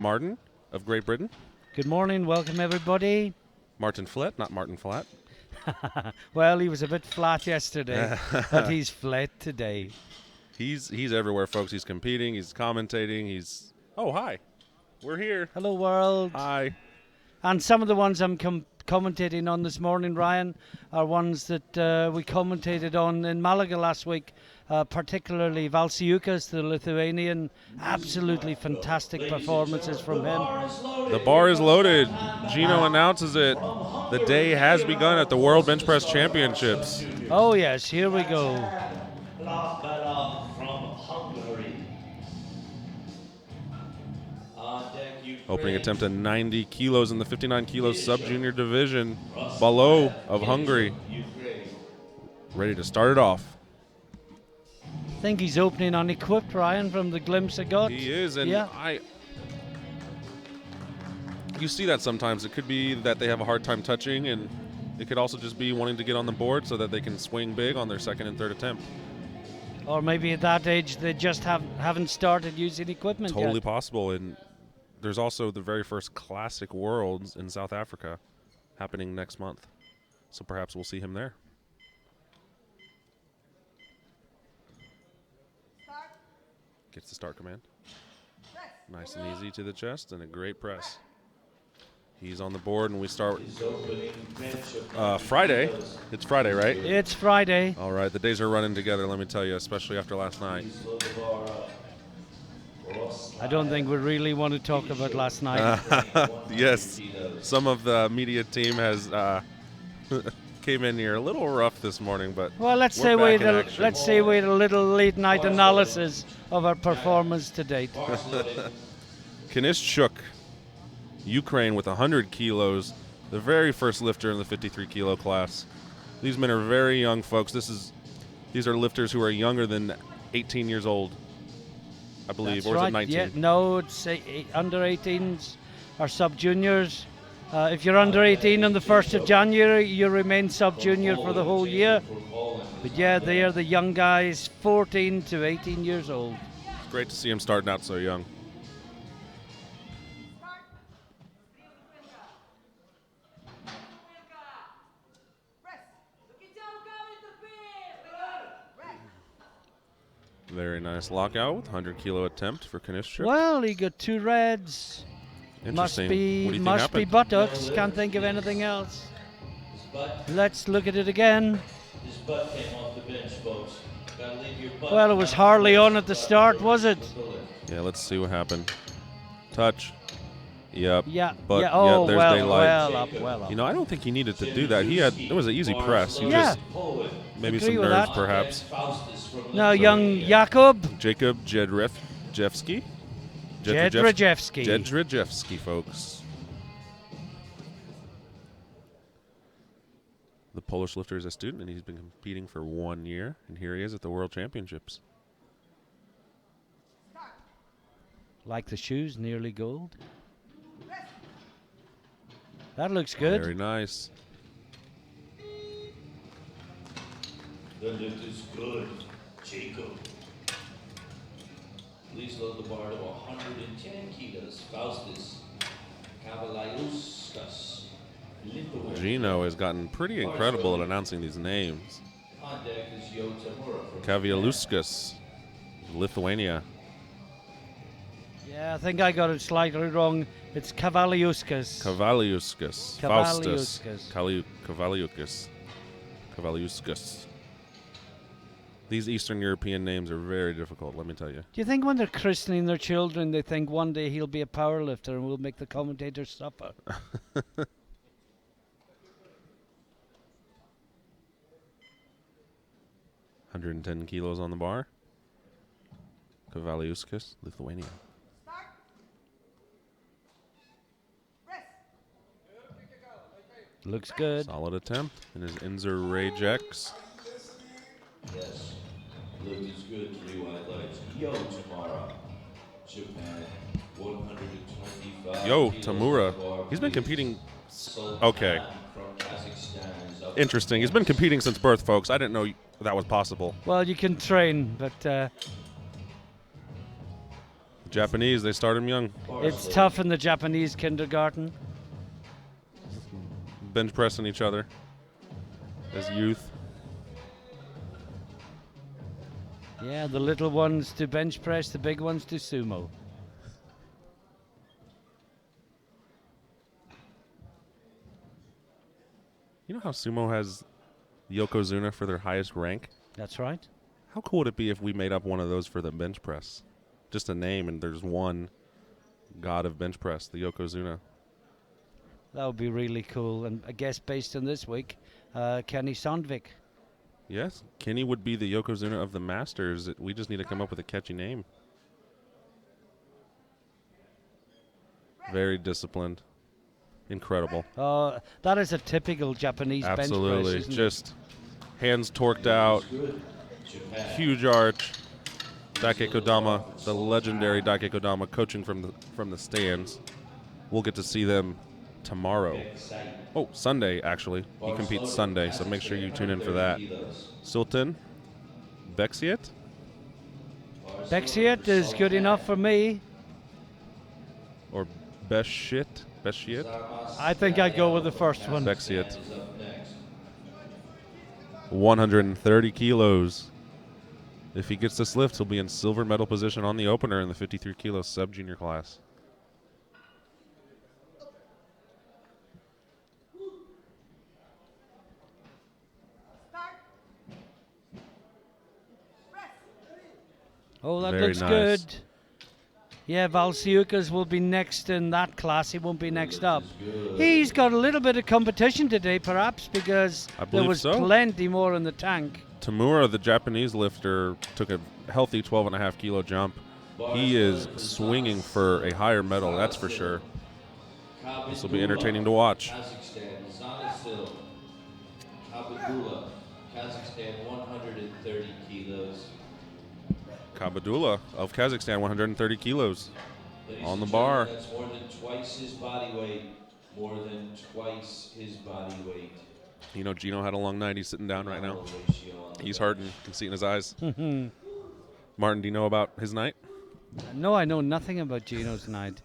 Martin of Great Britain. Good morning, welcome everybody. Martin Flett, not Martin Flat. Well, he was a bit flat yesterday, but he's flat today. He's everywhere, folks. He's competing, he's commentating, he's... Oh, hi. We're here. Hello, world. Hi. And some of the ones I'm commentating on this morning, Ryan, are ones that we commentated on in Malaga last week, particularly Valsiukas, the Lithuanian. Absolutely fantastic performances from him. The bar is loaded. Gino announces it. The day has begun at the World Bench Press Championships. Oh, yes, here we go. Opening attempt at 90 kilos in the 59 kilo sub-junior division. Balo of Hungary. Ready to start it off. I think he's opening unequipped, Ryan, from the glimpse I got. He is, and yeah. You see that sometimes. It could be that they have a hard time touching, and it could also just be wanting to get on the board so that they can swing big on their second and third attempt. Or maybe at that age they just haven't started using equipment Totally yet. possible. And there's also the very first Classic Worlds in South Africa happening next month. So perhaps we'll see him there. Gets the start command. Nice and easy to the chest and a great press. He's on the board, and we start Friday. It's Friday, right? It's Friday. All right, the days are running together, let me tell you, especially after last night. I don't think we really want to talk about last night. Yes, some of the media team has came in here a little rough this morning, but well, let's we're say we back in action. let's say we had a little late night analysis of our performance to date. Kanishchuk, Ukraine, with 100 kilos, the very first lifter in the 53 kilo class. These men are very young, folks. These are lifters who are younger than 18 years old, I believe. That's or is right. it 19? Yeah, no, it's under 18s or sub-juniors. If you're under 18 on the 1st of January, you remain sub-junior for the whole year. But yeah, they are the young guys, 14 to 18 years old. It's great to see him starting out so young. Very nice lockout with 100 kilo attempt for Kanishchuk. Well, he got 2 reds. Must Interesting. What do you be think must happened? be buttocks. Can't think of anything else. Let's look at it again. Well, it was hardly on at the start, was it? Yeah, let's see what happened. Touch. Yep. Yeah. But yeah. Oh, there's well, daylight. well up, well up. You know, I don't think he needed to do that. It was an easy press. He Yeah. just maybe Agree some with nerves, that. perhaps. Now, young Jakub Jacob Jedrzejewski. Jedrzejewski. Jedrzejewski, folks. The Polish lifter is a student, and he's been competing for 1 year, and here he is at the World Championships. Like the shoes, nearly gold. That looks good. Very nice. The lift is good, Jacob. Please load the bar to 110 kilos. Faustus Kavaliauskas. Gino has gotten pretty incredible at announcing these names. On deck is Yo Tamura from Kavialuskas, Lithuania. Yeah, I think I got it slightly wrong. It's Kavaliauskas. Kavaliauskas. Kavaliauskas. Faustus. Kavaliauskas. Kavaliauskas. These Eastern European names are very difficult, let me tell you. Do you think when they're christening their children, they think one day he'll be a power lifter and we'll make the commentators suffer? 110 kilos on the bar. Kavaliauskas, Lithuania. Looks good. Solid attempt. And his Inzer Rajex. Yes. Lift is good. 3 wide legs. Yo Tamura. Japan. 125. Yo, kilos Tamura. on the bar, He's been please. competing. Sultan Okay. From Kazakhstan is up. Interesting. He's been competing since birth, folks. I didn't know that was possible. Well, you can train, but Japanese, they start him young. It's tough in the Japanese kindergarten. Bench pressing each other as youth. Yeah, the little ones do bench press, the big ones do sumo. You know how sumo has Yokozuna for their highest rank? That's right. How cool would it be if we made up one of those for the bench press? Just a name, and there's one god of bench press, the Yokozuna. That would be really cool. And I guess based on this week, Kenny Sandvik. Yes, Kenny would be the Yokozuna of the Masters. We just need to come up with a catchy name. Very disciplined. Incredible. That is a typical Japanese bench press, Absolutely. isn't Just hands torqued out, huge arch. Daike Kodama, the legendary Daike Kodama, coaching from the stands. We'll get to see them tomorrow. Oh, Sunday, actually. He competes Sunday, so make sure you tune in for that. Sultan Beksiet? it? Bexiet is good enough for me. Or Beshiet? Beshiet? I think I'd go with the first one. Beksiet. 130 kilos. If he gets this lift, he'll be in silver medal position on the opener in the 53 kilo sub-junior class. Oh, that Very looks nice. good. Yeah, Valsiukas will be next in that class. He won't be next up. He's got a little bit of competition today, perhaps, because I there believe was so. plenty more in the tank. Tamura, the Japanese lifter, took a healthy 12.5 kilo jump. He is swinging for a higher medal, that's for sure. This will be entertaining to watch. Kazakhstan, Zanasil, Kabadula, Kazakhstan, 130 kilos. Kabadula of Kazakhstan, 130 kilos. Ladies On the and bar. gentlemen, that's more than twice his body weight. More than twice his body weight. You know, Gino had a long night. He's sitting down right now. Ratio on the He's bench. hurting. You can see it in his eyes. Martin, do you know about his night? No, I know nothing about Gino's night.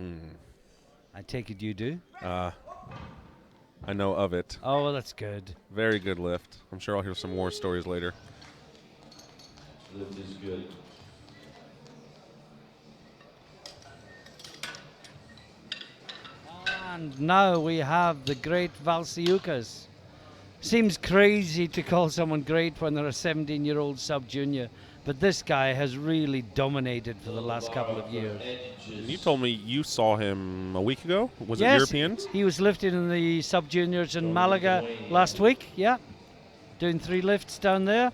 I take it you do? I know of it. Oh, well, that's good. Very good lift. I'm sure I'll hear some more stories later. Lift is good. And now we have the great Valsiukas. Seems crazy to call someone great when they're a 17-year-old sub-junior, but this guy has really dominated for the last couple of years. You told me you saw him a week ago. Was it Yes, Europeans? he was lifted in the sub-juniors in Malaga last week, yeah. Doing 3 lifts down there.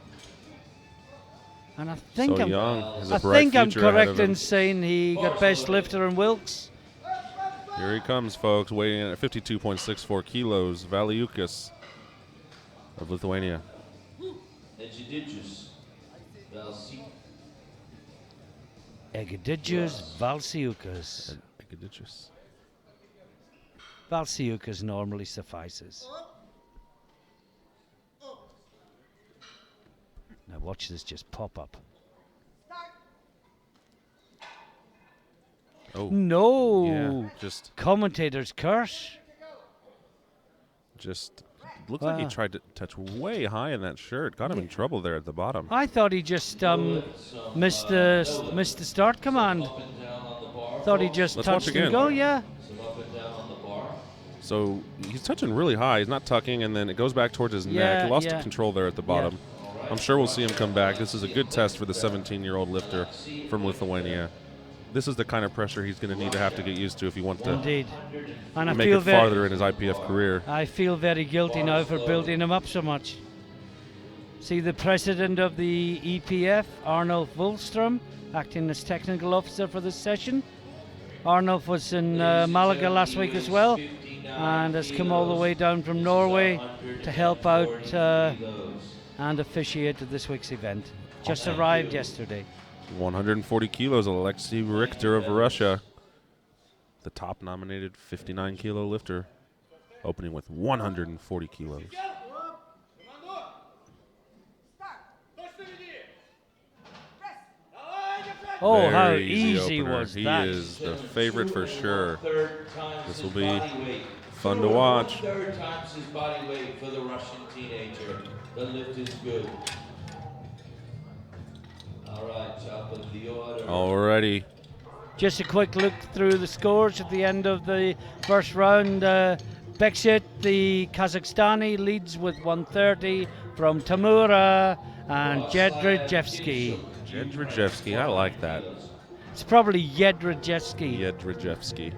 And I think So I'm young. Has a I bright think I'm future ahead correct of him. in saying he got best lifter in Wilkes. Here he comes, folks, weighing in at 52.64 kilos. Valiukas of Lithuania. Edgididjus, Valsi, Egidijus Valsiukas. Egidijus. Valsiukas normally suffices. Now watch this just pop up. Oh, No! yeah. Commentator's curse. Just looked like he Wow. tried to touch way high in that shirt. Got him in trouble there at the bottom. I thought he just missed the start command. up and down on the bar. Thought he just Let's watch touched again. and go, yeah. Some up and down on the bar. So he's touching really high. He's not tucking, and then it goes back towards his neck. Yeah, He lost yeah. control there at the bottom. I'm sure we'll see him come back. This is a good test for the 17-year-old lifter from Lithuania. This is the kind of pressure he's going to need to have to get used to if he wants to Indeed. And I make feel it farther in his IPF career. I feel very guilty now for building him up so much. See the president of the EPF, Arnulf Wulfstrom, acting as technical officer for this session. Arnulf was in Malaga last week as well, and has come all the way down from Norway to help out and officiate at this week's event. Just arrived yesterday. 140 kilos, Alexei Richter of Russia. The top nominated 59-kilo lifter, opening with 140 kilos. Oh, Very how easy opener. was He that? is the favorite for sure. Third times This his will be body weight. fun to watch. Third times his body weight for the Russian teenager. The lift is good. All right, top of the order. Alrighty. Just a quick look through the scores at the end of the first round. Beksit, the Kazakhstani, leads with 130 from Tamura and Jedrzejewski. Jedrzejewski, I like that. It's probably Jedrzejewski. Jedrzejewski.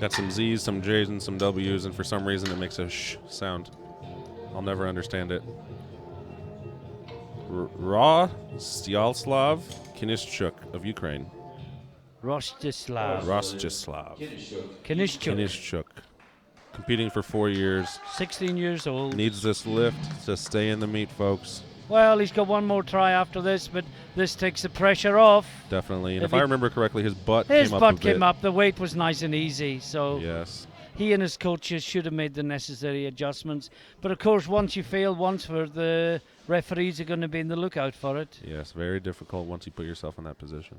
Got some Z's, some J's, and some W's, and for some reason it makes a sh sound. I'll never understand it. Rostislav Kinishchuk of Ukraine. Rostislav. Rostislav Kinishchuk, Kinishchuk. Competing for 4 years. 16 years old. Needs this lift to stay in the meet, folks. Well, he's got one more try after this, but this takes the pressure off. Definitely. And If if I he- remember correctly, his butt His came up butt a bit. came up. The weight was nice and easy, so Yes. he and his coaches should have made the necessary adjustments. But of course, once you fail once, for the referees are going to be in the lookout for it. Yes, very difficult once you put yourself in that position.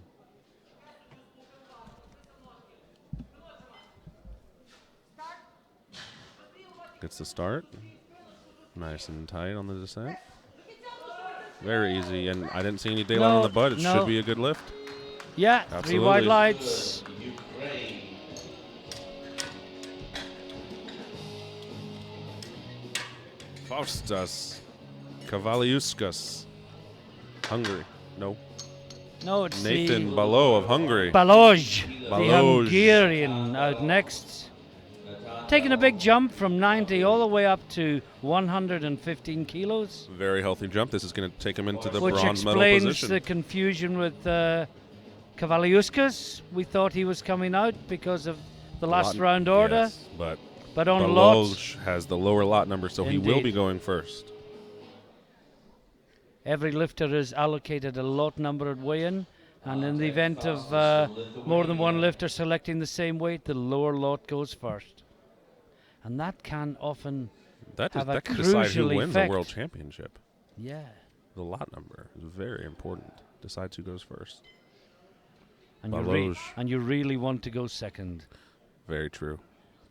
Gets the start. Nice and tight on the descent. Very easy, and I didn't see any daylight on No, the butt. It no. should be a good lift. Yeah, 3 Absolutely. wide lights. Ukraine. Faustas Kavaliuskas, Hungary. No. No, it's Nathan the Balogh of Hungary. Baloj, the Balogh. Hungarian, out next. Taking a big jump from 90 all the way up to 115 kilos, Very healthy jump. This is going to take him into the which bronze medal explains position. the confusion with Kavaliuskas. We thought he was coming out because of the last Lot- round order, yes, but but on lots, Balogh has the lower lot number, so he will Indeed. be going first. every lifter is allocated a lot number at weigh-in, and in the event of more than one lifter selecting the same weight, the lower lot goes first. And that can often, That Have a that can decide who crucial wins a effect. world championship. yeah. The lot number is very important. Decides who goes first. And Balogh. you really want to go second. Very true.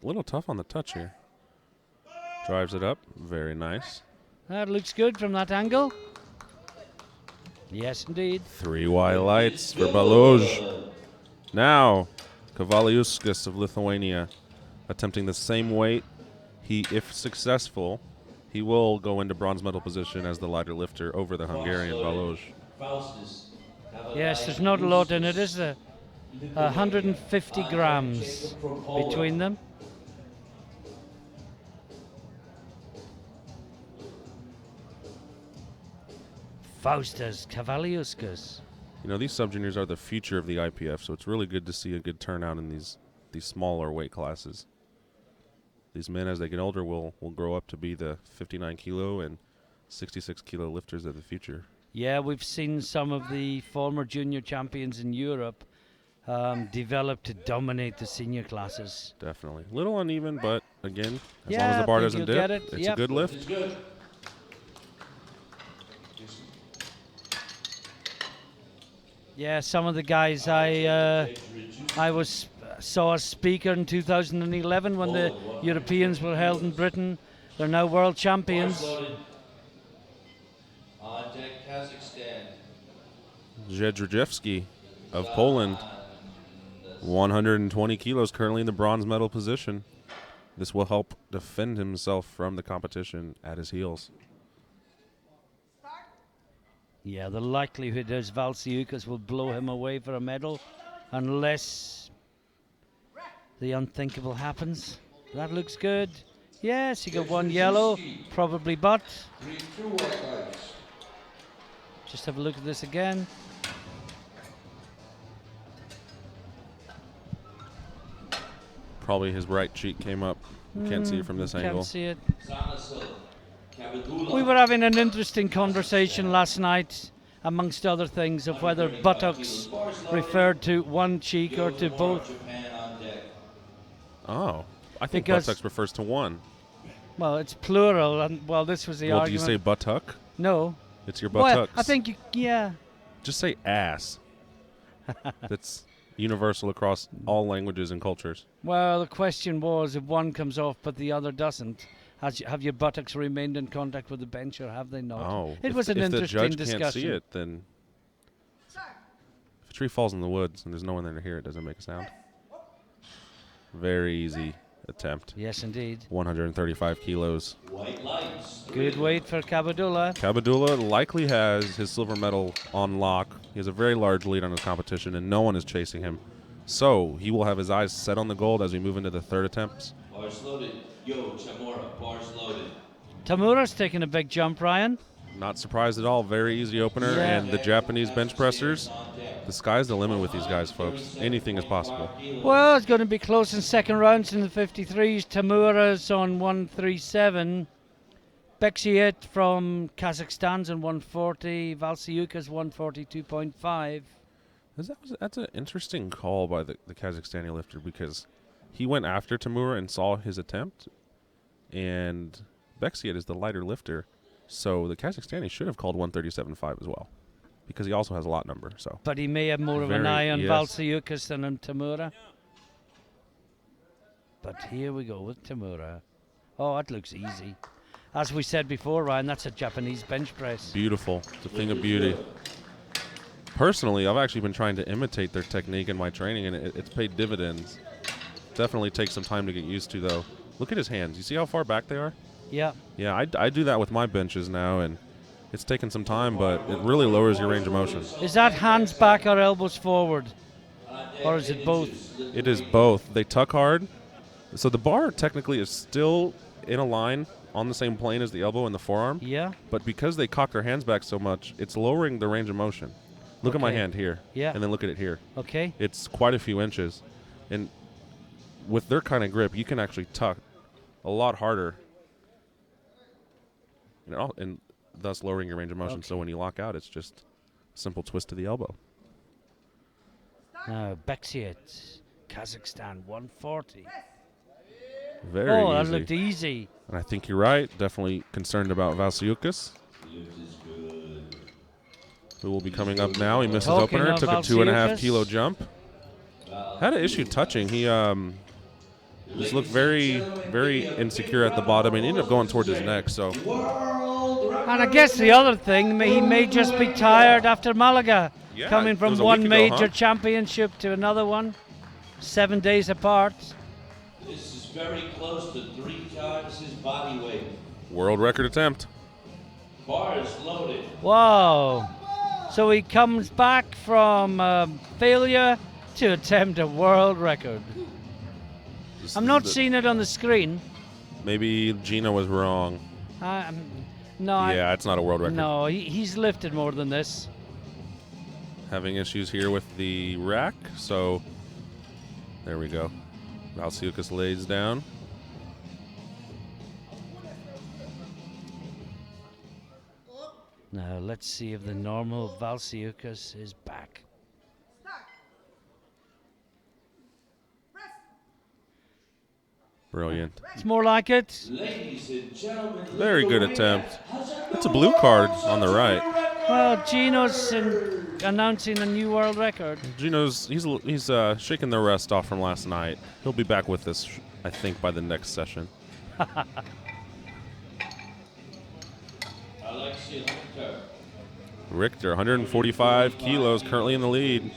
A little tough on the touch here. Drives it up. Very nice. That looks good from that angle. Yes, indeed. 3 wide lights for Balogh. Now, Kavaliuskas of Lithuania attempting the same weight. He, if successful, he will go into bronze medal position as the lighter lifter over the Hungarian Balogh. Faustus. Yes, there's not a lot in it, is there? 150 grams between them. Faustas Kavaliuskas. You know, these sub-juniors are the future of the IPF, so it's really good to see a good turnout in these smaller weight classes. These men, as they get older, will grow up to be the 59 kilo and 66 kilo lifters of the future. Yeah, we've seen some of the former junior champions in Europe develop to dominate the senior classes. Definitely. Little uneven, but again, as long Yeah, as the I bar think doesn't you'll dip, get it. it's Yep. a good lift. It's good. Yeah, some of the guys I saw as speaker in 2011 when the Europeans were held in Britain. They're now world champions. On deck, Kazakhstan. Jedrzejewski of Poland, 120 kilos, currently in the bronze medal position. This will help defend himself from the competition at his heels. Yeah, the likelihood is Valsiukas will blow him away for a medal unless the unthinkable happens. That looks good. Yes, he got one yellow, probably butt. Just have a look at this again. Probably his right cheek came up. You can't see it from this angle. Can't see it. Zanasil. Kabadula. We were having an interesting conversation last night, amongst other things, of whether buttocks referred to one cheek or to both. Japan on deck. Oh, I think Because- buttocks refers to one. Well, it's plural, and well, this was the Well, do you argument. say buttock? No. It's your Well, buttocks. I think, yeah. Just say ass. That's universal across all languages and cultures. Well, the question was if one comes off but the other doesn't, have your buttocks remained in contact with the bench or have they not? Oh, It was an if interesting the judge discussion. can't see it, then if a tree falls in the woods and there's no one there to hear it, doesn't make a sound. Very easy attempt. Yes, indeed. 135 kilos. White lights. Good weight for Kabadula. Kabadula likely has his silver medal on lock. He has a very large lead on his competition, and no one is chasing him. So he will have his eyes set on the gold as we move into the third attempts. Bars loaded. Yo, Chamorro, bars loaded. Tamura's taking a big jump, Ryan. Not surprised at all. Very easy opener, Yeah. and the Japanese bench pressers. The sky's the limit with these guys, folks. Anything is possible. Well, it's going to be close in second rounds in the 53s. Tamura's on 137. Beksiet from Kazakhstan's on 140. Valsiuka's 142.5. That's an interesting call by the Kazakhstani lifter because he went after Tamura and saw his attempt, and Beksiet is the lighter lifter, so the Kazakhstani should have called 137.5 as well because he also has a lot number. So, But he may have more of an Very- eye on yes. Valsiukas than on Tamura. But here we go with Tamura. Oh, that looks easy. As we said before, Ryan, that's a Japanese bench press. beautiful. It's a thing of beauty. Personally, I've actually been trying to imitate their technique in my training, and it's paid dividends. Definitely takes some time to get used to, though. Look at his hands. You see how far back they are? Yeah. Yeah, I do that with my benches now, and it's taken some time, but it really lowers your range of motion. Is that hands back or elbows forward? Or is it both? It is both. They tuck hard, so the bar technically is still in a line on the same plane as the elbow and the forearm, Yeah. but because they cock their hands back so much, it's lowering the range of motion. Look at my Okay. hand here, Yeah. and then look at it here. Okay. It's quite a few inches, and with their kind of grip, you can actually tuck a lot harder, and thus lowering your range of motion. So Okay. when you lock out, it's just a simple twist to the elbow. Now, Beksiet, Kazakhstan, 140. Very Oh, that easy. looked easy. And I think you're right. Definitely concerned about Valsiukas, who will be coming up now. He missed his Talking opener, of took a 2.5 Valsiukas. kilo jump. Had an issue touching. He just looked very, very insecure at the bottom, and ended up going toward his neck. So And I guess the other thing, he may just be tired after Malaga. Yeah, Coming it from was a one week ago, major huh? championship to another one. 7 days apart. This is very close to 3 times his body weight. world record attempt. Bars loaded. Wow. So he comes back from failure to attempt a world record. This I'm is not the- seeing it on the screen. Maybe Gina was wrong. No, Yeah, it's not a world record. no, he's lifted more than this. Having issues here with the rack, so there we go. Valsiukas lays down. Now let's see if the normal Valsiukas is back. Brilliant. It's more like it. Ladies and gentlemen, Very good attempt. That's a blue card on the right. Well, Gino's announcing a new world record. Gino's he's shaking the rust off from last night. He'll be back with us, I think, by the next session. Alexia Richter. Richter, 145 kilos, currently in the lead.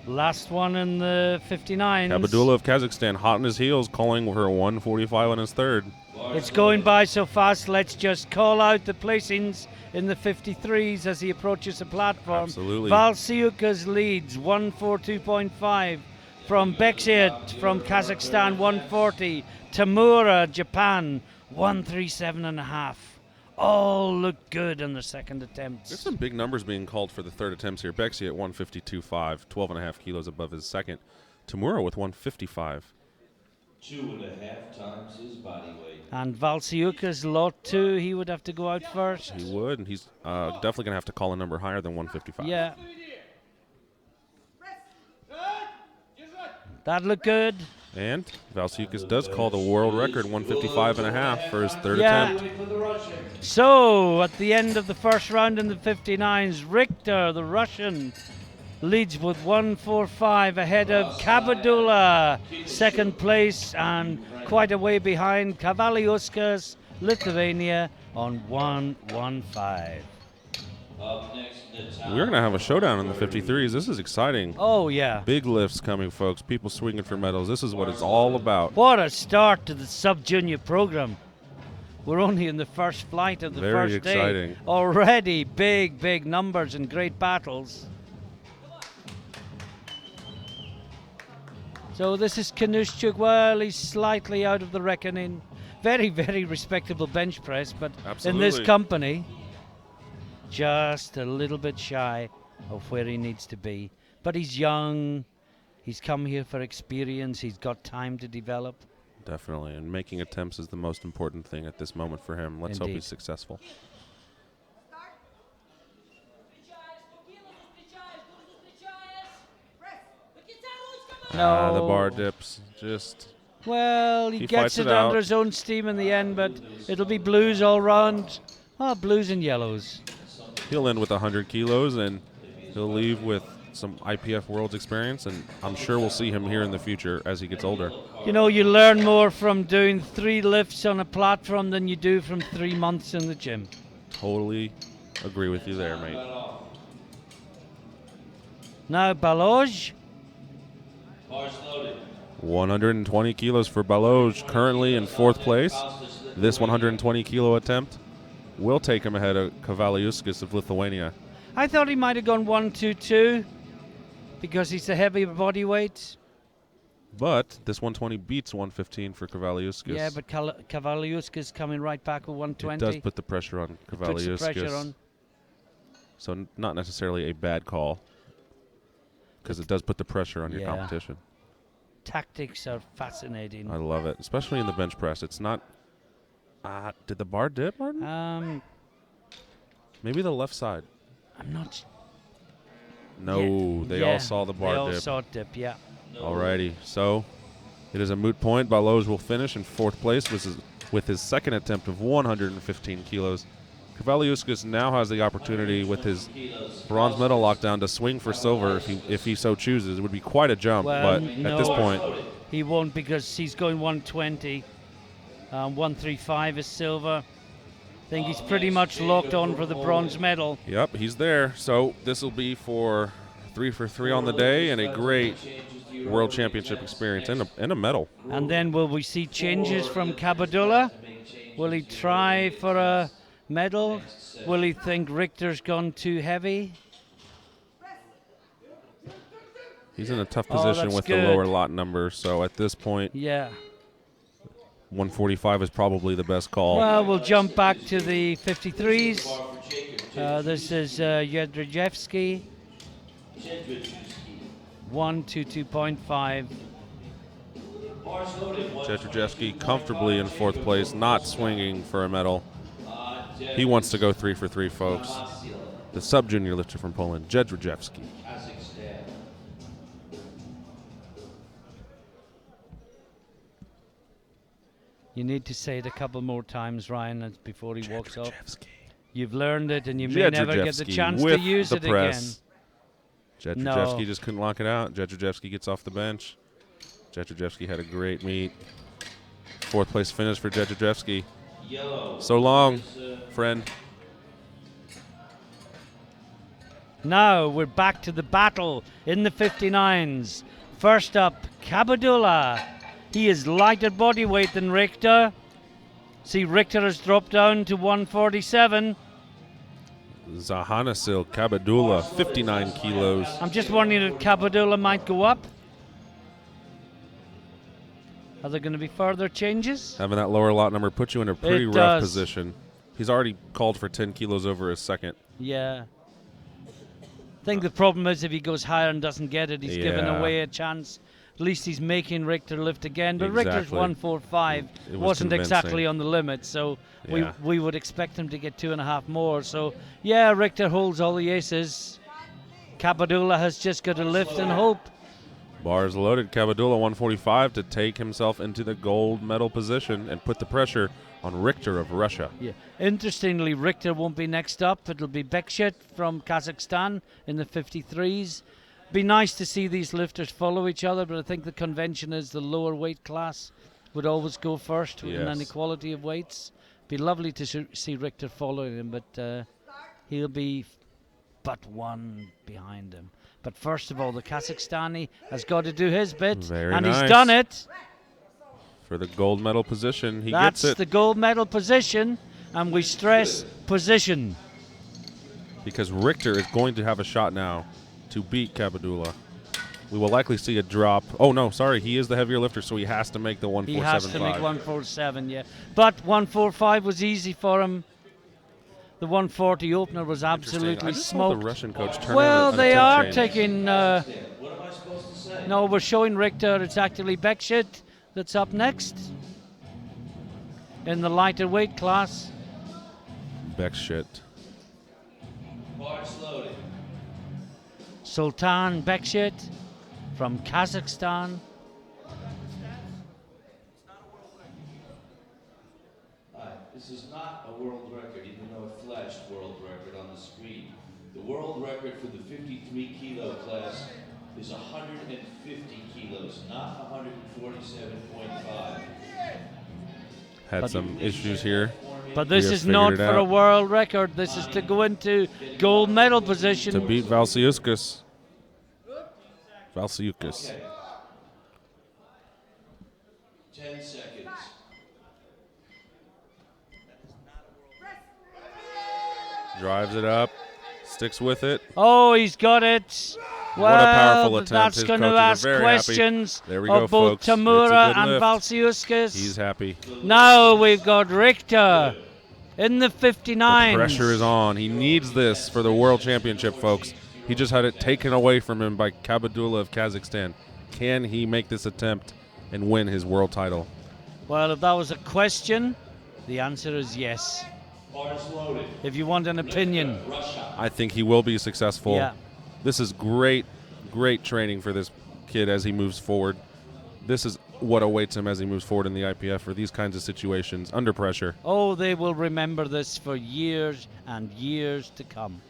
Last one in the 59s. Kabadula of Kazakhstan, hot on his heels, calling her 145 on his third. It's going by so fast, let's just call out the placings in the 53s as he approaches the platform. Absolutely. Valsiukas leads 142.5 from Beksiet from Kazakhstan 140, Tamura Japan 137.5. All look good in the second attempts. There's some big numbers being called for the third attempts here. Bexy at 152.5, 12.5 kilos above his second. Tamura with 155. 2.5 times his body weight. And Valsiukas lot 2, he would have to go out first. He would, and he's definitely going to have to call a number higher than 155. Yeah. That looked good. And Valsiukas does call the world record 155.5 for his third Yeah. attempt. So, at the end of the first round in the 59s, Richter, the Russian, leads with 145 ahead of Kabadula, second place, and quite a way behind Kavaliauskas, Lithuania, on 115. Up next, Natalia. We're going to have a showdown in the 53s. This is exciting. Oh, yeah. Big lifts coming, folks. People swinging for medals. This is what it's all about. What a start to the sub-junior program. We're only in the first flight of the Very first exciting. day. Already big numbers and great battles. So this is Kanushchuk. Well, he's slightly out of the reckoning. Very respectable bench press, but in this Absolutely. company, just a little bit shy of where he needs to be. But he's young. He's come here for experience. He's got time to develop. Definitely. And making attempts is the most important thing at this moment for him. Let's hope Indeed. he's successful. No. The bar dips. Just Well, he He gets fights it it out. under his own steam in the end, but it'll be blues all round. Oh, blues and yellows. he'll end with 100 kilos and he'll leave with some IPF Worlds experience, and I'm sure we'll see him here in the future as he gets older. You know, you learn more from doing 3 lifts on a platform than you do from 3 months in the gym. Totally agree with you there, mate. Now, Baloj. Bars loaded. 120 kilos for Baloj, currently in 4th place. This 120 kilo attempt will take him ahead of Kavaliauskas of Lithuania. I thought he might have gone 1-2-2 because he's a heavy body weight. But this 120 beats 115 for Kavaliauskas. Yeah, but Kavaliauskas coming right back with it 120. does put the pressure on Puts the pressure Kavaliauskas. on. So not necessarily a bad call, because it does put the pressure on your Yeah. competition. Tactics are fascinating. I love it, especially in the bench press. It's not. Did the bar dip, Martin? Maybe the left side. I'm not. No, they all saw the They bar all dip. saw it dip, yeah. Alrighty, so it is a moot point. Baloj will finish in 4th place with his second attempt of 115 kilos. Kavaliauskas now has the opportunity with his bronze medal lockdown to swing for silver if he so chooses. It would be quite a jump, Well, but no. at this point, He won't because he's going 120. 135 is silver. I think he's pretty much locked on for the bronze medal. yep, he's there. So this will be for 3 for 3 on the day and a great World Championship experience and a medal. And then will we see changes from Kabadula? Will he try for a medal? Will he think Richter's gone too heavy? He's in a tough Oh, position that's with good. the lower lot number. So at this point, Yeah. 145 is probably the best call. Well, we'll jump back to the 53s. This is Jedrzejewski. 122.5. Jedrzejewski comfortably in 4th place, not swinging for a medal. He wants to go 3 for 3, folks. The sub-junior lifter from Poland, Jedrzejewski. You need to say it a couple more times, Ryan, before he walks off. You've learned it, and you may never get the Jedrzejewski chance to with use the it press. again. Jedrzejewski No. just couldn't lock it out. Jedrzejewski gets off the bench. Jedrzejewski had a great meet. 4th place finish for Jedrzejewski. So long, friend. Now we're back to the battle in the 59s. First up, Kabadula. He is lighter body weight than Richter. See, Richter has dropped down to 147. Zahanasil Kabadula, 59 kilos. I'm just wondering if Kabadula might go up. Are there going to be further changes? Having that lower lot number puts you in a pretty It rough does. position. He's already called for 10 kilos over his second. Yeah. I think the problem is if he goes higher and doesn't get it, he's giving Yeah. away a chance. At least he's making Richter lift again. But Richter's Exactly. 145 It was wasn't exactly convincing. on the limit, so Yeah. we would expect him to get 2.5 more. So, yeah, Richter holds all the aces. Kabadula has just got to lift and hope. Bars loaded. Cabadula 145 to take himself into the gold medal position and put the pressure on Richter of Russia. Yeah. Interestingly, Richter won't be next up. It'll be Bekshit from Kazakhstan in the 53s. Be nice to see these lifters follow each other, but I think the convention is the lower weight class would always go first in an equality of weights. Be lovely to see Richter following him, but he'll be but one behind him. But first of all, the Kazakhstani has got to do his bit, and nice. He's done it. For the gold medal position, he That's gets it. the gold medal position, and we stress position. Because Richter is going to have a shot now to beat Cabadula. We will likely see a drop. Oh, no, sorry. He is the heavier lifter, so he has to make the 147.5. He has to make 147, yeah. But 145 was easy for him. The 140 opener was absolutely smoked. The Russian coach turn well, they are change. taking... What am I supposed to say? no, we're showing Richter. It's actually Bekshit that's up next in the lighter weight class. Bekshit. Bars loaded. Sultan Bekshit from Kazakhstan. This is not a world record, even though it flashed world record on the screen. The world record for the 53 kilo class is 150 kilos, not 147.5. Had some issues here. But this We have is not figured it for a out. world record. This is to go into gold medal position. To beat Valsiuskas. Valsiukas. Okay. 10 seconds. Drives it up. Sticks with it. Oh, he's got it. Well, What a powerful attempt. that's His going to coaches are ask very happy. questions There we go, of both folks. It's a Tamura good and lift. Valsiuskas. He's happy. Now we've got Richter in the 59. The pressure is on. He needs this for the World Championship, folks. He just had it taken away from him by Cabadula of Kazakhstan. Can he make this attempt and win his world title? Well, if that was a question, the answer is yes. Bars loaded. If you want an opinion. Russia. I think he will be successful. Yeah. This is great training for this kid as he moves forward. This is what awaits him as he moves forward in the IPF for these kinds of situations under pressure. Oh, they will remember this for years and years to come.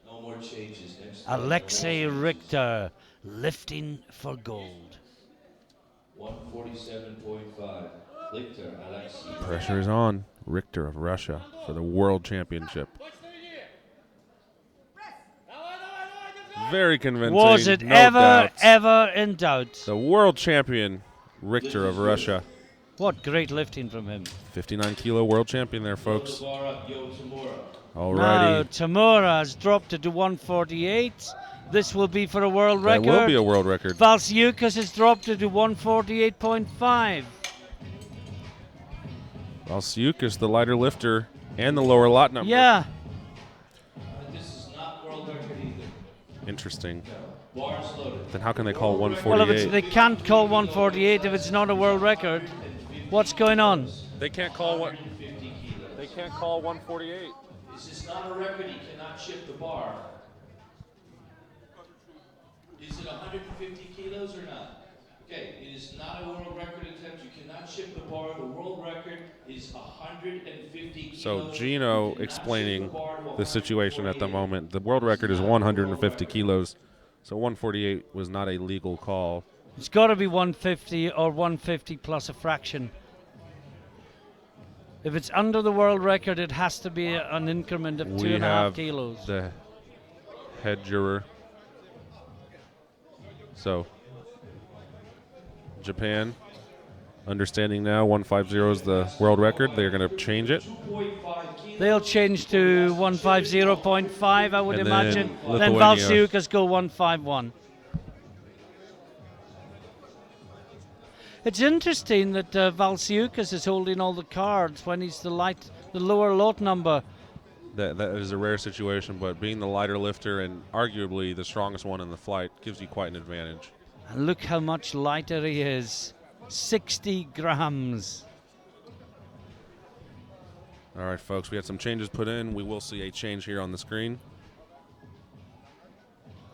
No more changes next. Alexei Richter lifting for gold. 147.5. Richter, Alexei. Pressure is on. Richter of Russia for the World Championship. Very convincing. Was it no ever, doubts. ever in doubt? The world champion, Richter of Russia. What great lifting from him. 59 kilo world champion there, folks. Yo Tamura. Now, Alrighty. Tamura has dropped it to 148. This will be for a world That record. will be a world record. Valsiukas has dropped it to 148.5. Valsiukas, the lighter lifter, and the lower lot number. Yeah. This is not world record either. Interesting. Bars loaded. Then how can they call Well, if 148? they can't call 148 if it's not a world record. What's going on? They can't call what? 150 kilos. They can't call 148. This is not a record. He cannot shift the bar. Is it 150 kilos or not? Okay, it is not a world record attempt. You cannot shift the bar. The world record is 150 kilos. So Gino You cannot explaining shift the bar to the situation at the 148. moment. The world record is 150 kilos. So 148 was not a legal call. It's got to be 150 or 150 plus a fraction. If it's under the world record, it has to be an increment of We 2.5 have kilos. the head juror. So Japan, understanding now 150 is the world record. They're going to change it. 2.5 kilos. They'll change to 150.5, I would And then imagine. Then Lithuania. Valsiukas go 151. It's interesting that Valsiukas is holding all the cards when he's the lower lot number. That is a rare situation, but being the lighter lifter and arguably the strongest one in the flight gives you quite an advantage. And look how much lighter he is. 60 grams. All right, folks, we had some changes put in. We will see a change here on the screen.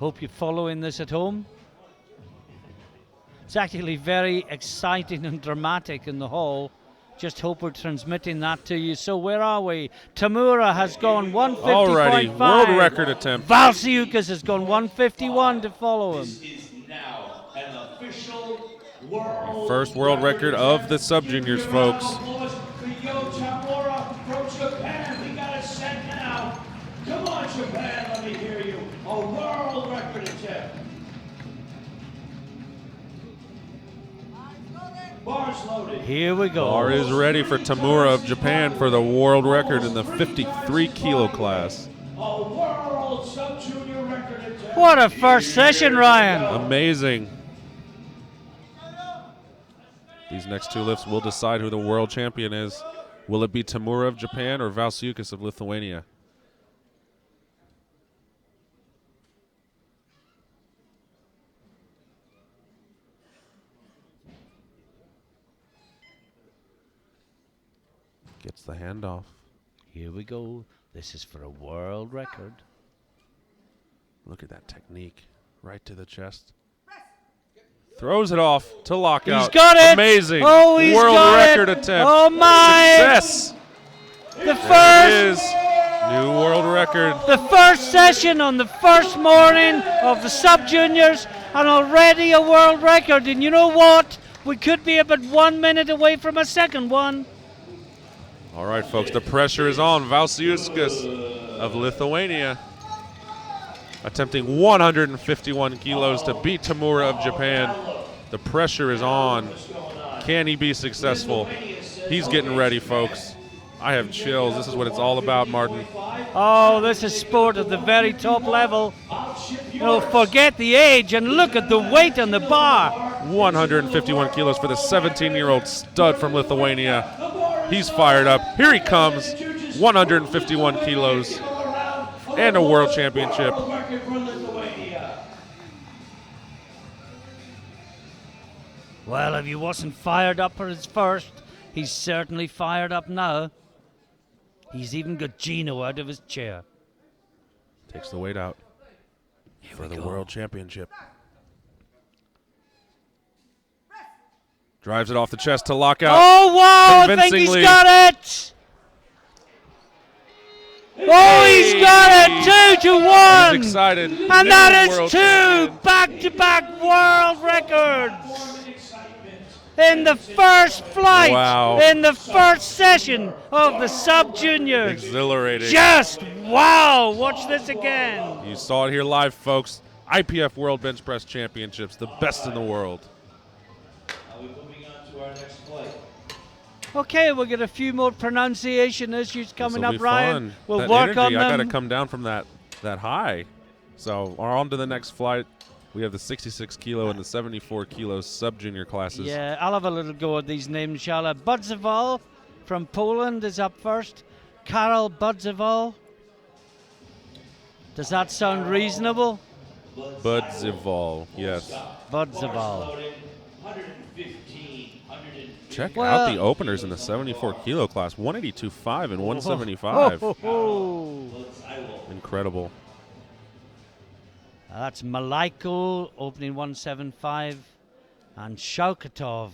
Hope you're following this at home. It's actually very exciting and dramatic in the hall. Just hope we're transmitting that to you. So where are we? Tamura has gone 150.5. Alrighty, world record attempt. Valsiukas has gone 151 to follow him. This is now an official world First world record of the sub-juniors, folks. Applause for Yo Tamura from Japan. We got it set now. Come on, Japan, let me hear you. A world record attempt. Bars loaded. Here we go. Bar is ready for Tamura of Japan for the world record in the 53 kilo class. A world sub-junior record attempt. What a first session, Ryan. Amazing. These next two lifts will decide who the world champion is. Will it be Tamura of Japan or Valsiukas of Lithuania? Gets the handoff. Here we go. This is for a world record. Look at that technique. Right to the chest. Throws it off to lockout. He's got it. Amazing. Oh, he's world got record it. attempt. Oh, my. Success. The There first. it is. New world record. The first session on the first morning of the sub-juniors, and already a world record. And you know what? We could be about 1 minute away from a second one. All right, folks, the pressure is on. Valsiuskas of Lithuania attempting 151 kilos to beat Tamura of Japan. The pressure is on. Can he be successful? He's getting ready, folks. I have chills. This is what it's all about, Martin. Oh, this is sport at the very top level. You know, forget the age and look at the weight on the bar. 151 kilos for the 17-year-old stud from Lithuania. He's fired up. Here he comes. 151 kilos and a world championship. Well, if he wasn't fired up for his first, he's certainly fired up now. He's even got Gino out of his chair. Takes the weight out for the world championship. Drives it off the chest to lock out. Oh, wow, I think he's convincingly. got it. Oh, he's got it, 2 to 1. He's excited. And New that world is 2 champion. back-to-back world records. In the first flight, Wow. in the first session of the sub-juniors. Exhilarating. Just wow, watch this again. You saw it here live, folks. IPF World Bench Press Championships, the best in the world. Now we're moving on to our next flight. Okay, we'll get a few more pronunciation issues coming This'll up, be Ryan. fun. We'll That work energy, on I got to them. come down from that high. So we're on to the next flight. We have the 66 kilo and the 74 kilo sub-junior classes. Yeah, I'll have a little go at these names, shall I? Budzeval from Poland is up first. Karol Budzeval. Does that sound reasonable? Budzeval, yes. Budzeval. 115, 115. Check Well- out the openers in the 74 kilo class. 182.5 and 175. Oh. Incredible. That's Malaiko opening 175, and Shaukatov,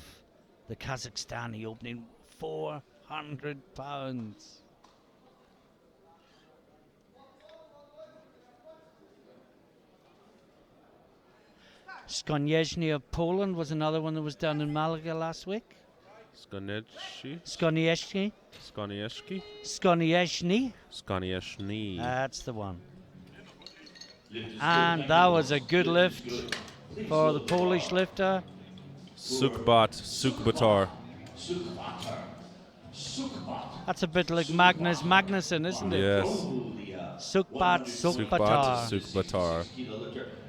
the Kazakhstani, opening 400 pounds. Skonieczny of Poland was another one that was down in Malaga last week. Skonieczny? Skonieczny. Skonieczny? Skonieczny. Skonieczny. That's the one. And that was a good lift for the Polish lifter. Sukbatar. That's a bit like Magnus Magnuson, isn't it? Yes. Sukbat Sukbatar. Sukbatar.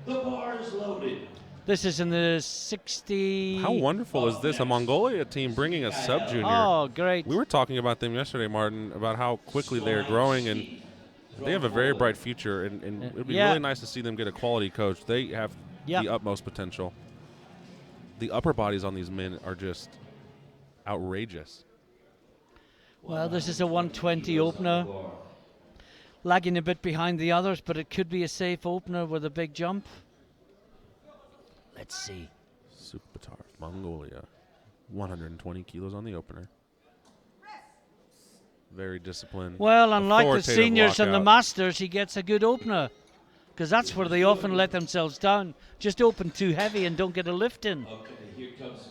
The bar is loaded. This is in the 60. How wonderful is this? A Mongolia team bringing a sub-junior. Oh, great. We were talking about them yesterday, Martin, about how quickly they are growing, and they have a very bright future, and it would be Yeah. really nice to see them get a quality coach. They have Yeah. the utmost potential. The upper bodies on these men are just outrageous. Well, this is a 120 opener. lagging a bit behind the others, but it could be a safe opener with a big jump. Let's see. Sukhbatar, Mongolia. 120 kilos on the opener. Very disciplined. Well, unlike the authoritative seniors and the lockout. masters, he gets a good opener, because that's where they often let themselves down. Just open too heavy and don't get a lift in. Okay, here comes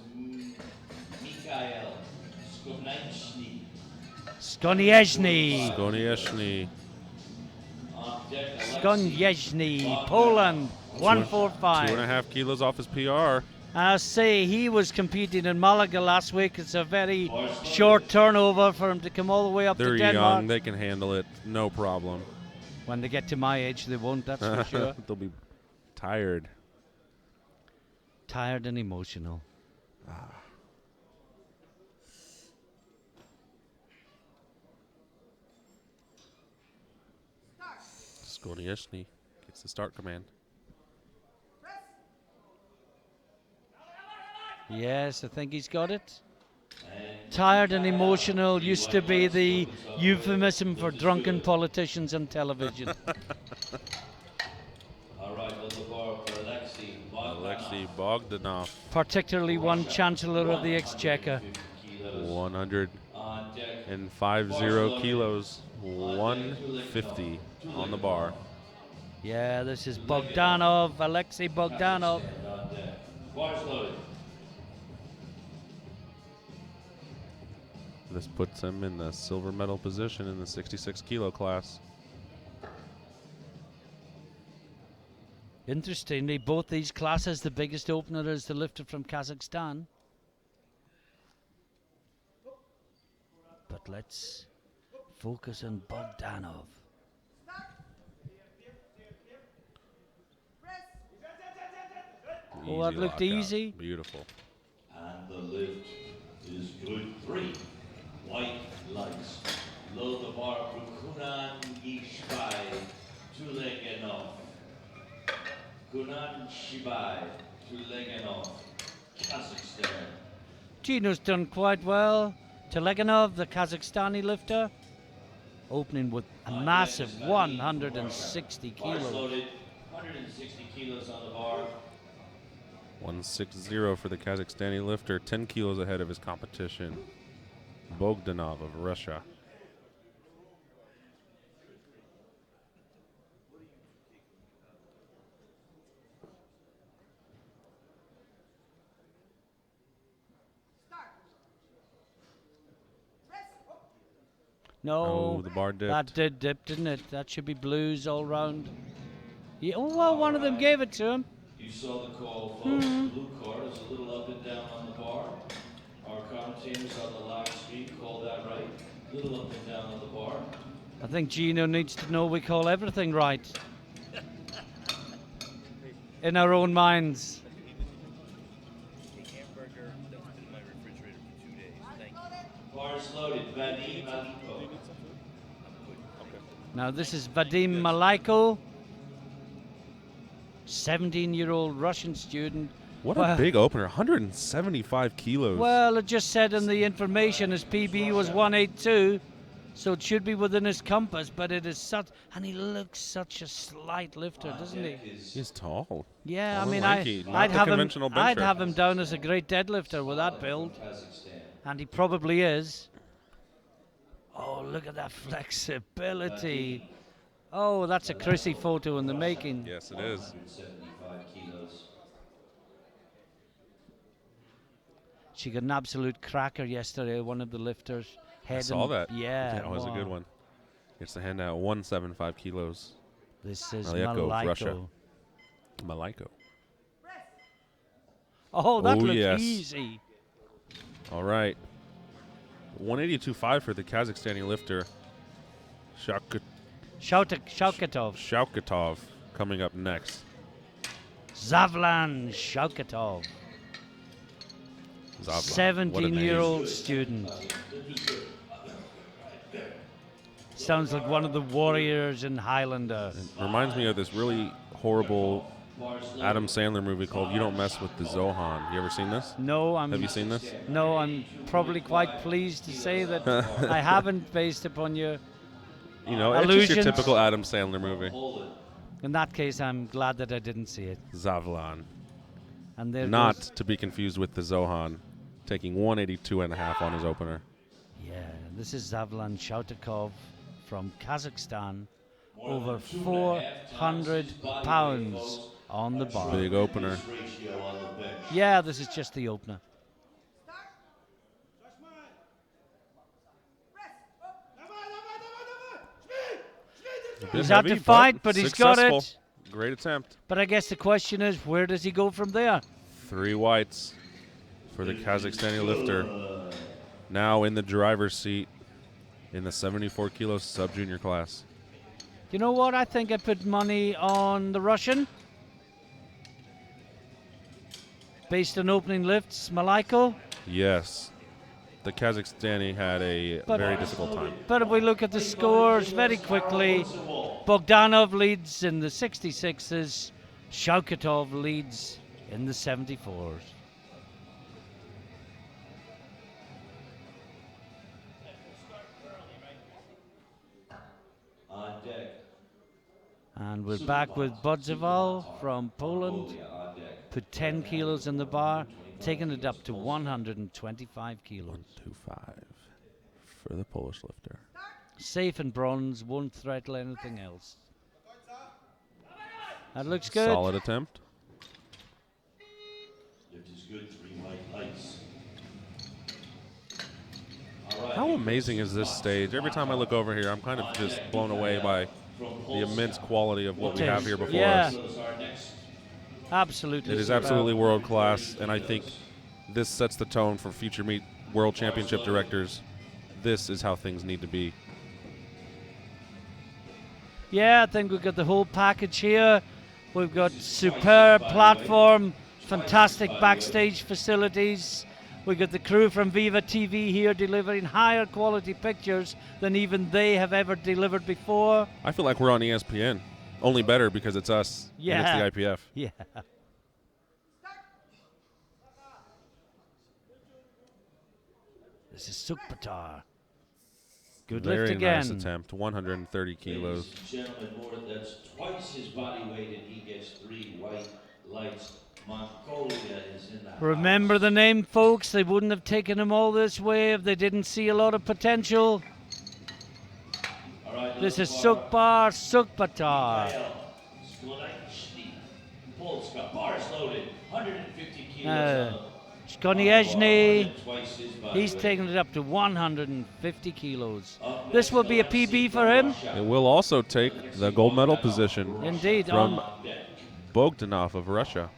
Mikhail Skonieczny. Skonieczny. Skonieczny. On deck, Alexei Skonieczny, Bogdanov. Poland, 2.5 145. kilos off his PR. I say he was competing in Malaga last week. It's a very short turnover for him to come all the way up They're to Denmark. young. They can handle it. No problem. When they get to my age, they won't, that's for sure. They'll be tired. Tired and emotional. Skonieczny gets the start command. Yes, I think he's got it. Tired and emotional used to be the euphemism for drunken politicians on television. All right, on the bar for Alexei Bogdanov. Alexei Bogdanov, Particularly one Chancellor of the Exchequer. 150 On deck, kilos, 150 on the bar. Yeah, this is Bogdanov, Alexei Bogdanov. on deck. Bars loaded. This puts him in the silver medal position in the 66 kilo class. Interestingly, both these classes, the biggest opener is the lifter from Kazakhstan. But let's focus on Bogdanov. Oh, that looked lockout. easy. Beautiful. And the lift is good. 3 white lights. Load the bar for Kunan Shibai Tuleganov. Kunan Shibai Tuleganov, Kazakhstan. Gino's done quite well. Teleganov, the Kazakhstani lifter, opening with a massive 160 Bars kilos. loaded. 160 kilos on the bar. 160 for the Kazakhstani lifter, 10 kilos ahead of his competition, Bogdanov of Russia. No, Oh, the bar dipped. that did dip, didn't it? That should be blues all round. Yeah, oh, well, one of them gave it to him. You saw the call, folks. Blue card is a little up and down on the bar. Our commentators on the live stream called that right. Little up and down on the bar. I think Gino needs to know we call everything right. In our own minds. Hamburger that was in my refrigerator for 2 days. Thank you. Bars loaded. Vadim Maliko. Now this is Vadim Malaiko, 17-year-old Russian student. What Well- a big opener, 175 kilos. Well, it just said in the information his PB was 182, so it should be within his compass, but it is such, and he looks such a slight lifter, doesn't he? He's tall. Yeah, Tall I and mean, lanky, not I'd the have him. conventional bencher. I'd have him down as a great deadlifter with that build, Kazakhstan. and he probably is. Oh, look at that flexibility! Oh, that's a Chrissy photo in the making. Yes, it is. 175 kilos. She got an absolute cracker yesterday. One of the lifters. I saw that. Yeah, That was a good wow. one. It's the hand out, 175 kilos. This is Malyakov, Malaiko. Russia. Malaiko. Oh, that Oh, looked yes. easy. All right. 182.5 for the Kazakhstani lifter. Shaukatov. Shaukatov coming up next. Zavlan Shaukatov. Zavlan. What a name. 17-year-old student. Sounds like one of the warriors in Highlander. Reminds me of this really horrible Bars loaded. Adam Sandler movie called You Don't Mess with the Zohan. You ever seen this? No, Have you seen this? No, I'm probably quite pleased to say that I haven't, based upon your You know, it's just your Illusions. typical Adam Sandler movie. Hold it. In that case, I'm glad that I didn't see it. Zavlan. And there Not goes- to be confused with the Zohan, taking 182.5 on his opener. Yeah, this is Zavlan Shautakov from Kazakhstan. More Over than 2.5 times 400 his body weight, pounds folks. on the That's bar. Big opener. tremendous ratio on the bench. Yeah, this is just the opener. A bit He's had to heavy, fight, but he's got successful. it. Great attempt. But I guess the question is, where does he go from there? 3 whites for the Kazakhstani lifter. Now in the driver's seat in the 74 kilo sub-junior class. You know what? I think I put money on the Russian. Based on opening lifts, Malaiko. Yes. The Kazakhstani had a But- very difficult time. But if we look at the scores very quickly, Bogdanov leads in the 66s, Shaukatov leads in the 74s. On deck. And we're back with Bodzeval from Poland. On deck. Put 10 kilos in the bar, taking it up to 125 kilos. 125 for the Polish lifter. Safe in bronze, won't threaten anything else. That looks good. Solid attempt. Lift is good. 3 white lights. All right. How amazing is this stage? Every time I look over here, I'm kind of just blown away by the immense quality of what we have here before Yeah. us. So our next Absolutely. It is superb. absolutely world class, and I think this sets the tone for future meet world championship directors. This is how things need to be. Yeah, I think we've got the whole package here. We've got superb platform, fantastic backstage facilities. We've got the crew from Viva TV here delivering higher quality pictures than even they have ever delivered before. I feel like we're on ESPN, only better because it's us Yeah. and it's the IPF. Yeah. This is Sukpatar. Good Very lift again. nice attempt, 130 kilos. Ladies and gentlemen, more that's twice his body weight, and he gets 3 white lights. Mongolia is in the Remember house. the name, folks. They wouldn't have taken him all this way if they didn't see a lot of potential. All right, This is Sukbar. Sukpatar. Mikhail Sklonitsky. Polska. Bars loaded. 150 kilos. Uh, on Skonieczny, the bar, twice his body he's weight. taking it up to 150 kilos. Up This next, will be a Alexei PB for him. It will also take the gold medal position Indeed. from On deck. Bogdanov of Russia.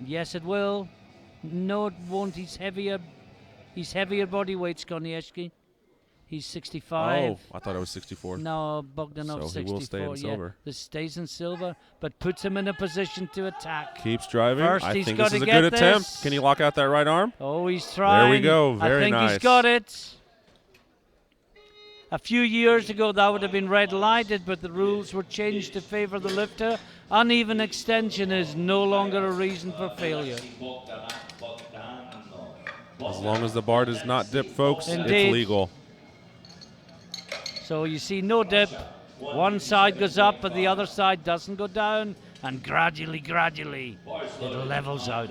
Yes, it will. No, it won't. He's heavier. He's heavier body weight, Skonieczny. He's 65. Oh, I thought it was 64. No, Bogdanov So 64. he will stay in yeah, silver. this stays in silver, but puts him in a position to attack. Keeps driving. First, I he's think this gotta is a get good attempt. this. Can he lock out that right arm? Oh, he's trying. go. I Very think nice. he's got it. A few years ago, that would have been red lighted, but the rules were changed to favor the lifter. Uneven extension is no longer a reason for failure. As long as the bar does not dip, folks, Indeed. it's legal. So you see no dip. One side goes up, but the other side doesn't go down, and gradually, it levels out.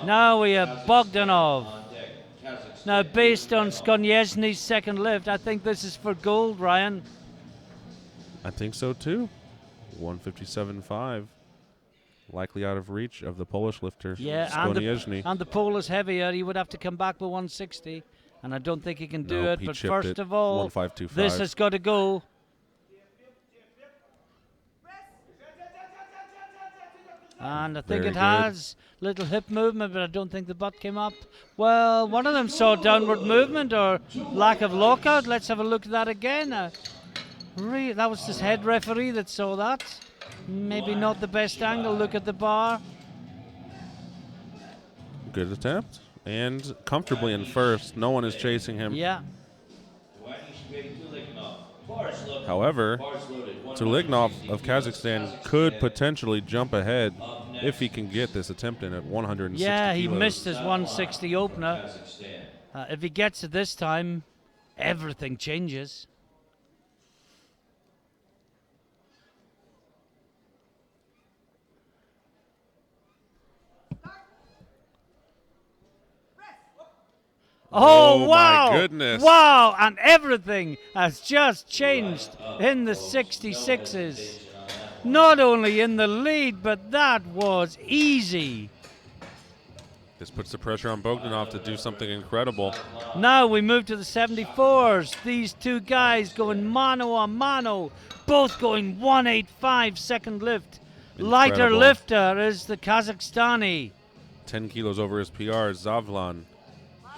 Now we have Bogdanov. Now, based on Skonieczny's second lift, I think this is for gold, Ryan. I think so too. 157.5. Likely out of reach of the Polish lifter, Yeah, Skonieczny. and the pole is heavier. He would have to come back with 160, and I don't think he can do Nope, it. he But chipped first it. of all, 1525. this has got to go. And I think Very it good. has little hip movement, but I don't think the butt came up. Well, one of them saw downward movement or lack of lockout. Let's have a look at that again. That was this head referee that saw that. Maybe not the best angle. Look at the bar. Good attempt. And comfortably in first. No one is chasing him. Yeah. However, Tulignov of Kazakhstan could potentially jump ahead if he can get this attempt in at 160 Yeah, he kilos. missed his 160 opener. If he gets it this time, everything changes. Oh, Oh, my wow! goodness. Wow! And everything has just changed in the 66s. Not only in the lead, but that was easy. This puts the pressure on Bogdanov to do something incredible. Now we move to the 74s. These two guys going mano a mano, both going 185 second lift. Lighter Incredible. lifter is the Kazakhstani. 10 kilos over his PR, Zavlan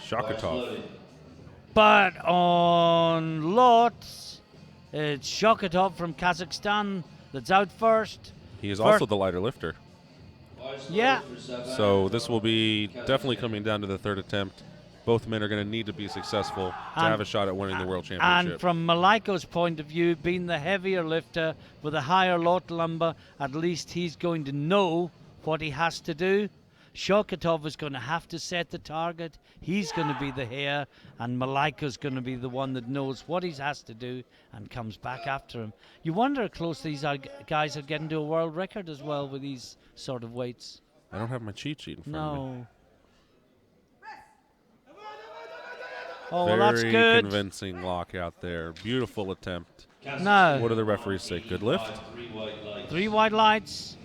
Shokotov. But on lots, it's Shokotov from Kazakhstan that's out first. He is also the lighter lifter. Yeah. So this will be definitely coming down to the third attempt. Both men are going to need to be successful to And- have a shot at winning the world championship. And from Malaiko's point of view, being the heavier lifter with a higher lot number, at least he's going to know what he has to do. Shokotov is going to have to set the target. He's going to be the hare, and Malaiko's going to be the one that knows what he has to do and comes back after him. You wonder how close these guys are getting to a world record as well with these sort of weights. I don't have my cheat sheet in front of me. No. Oh, well, that's Very good. convincing lockout there. Beautiful attempt. No. What do the referees say? Good lift? 3 white lights.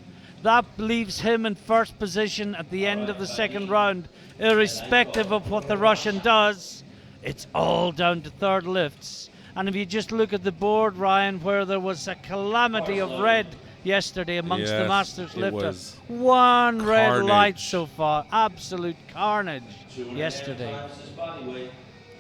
That leaves him in first position at the end of the second round, irrespective of what the Russian does. It's all down to third lifts. And if you just look at the board, Ryan, where there was a calamity of red yesterday amongst the Yes, Masters it lifter. was One red carnage. light so far. Absolute carnage yesterday.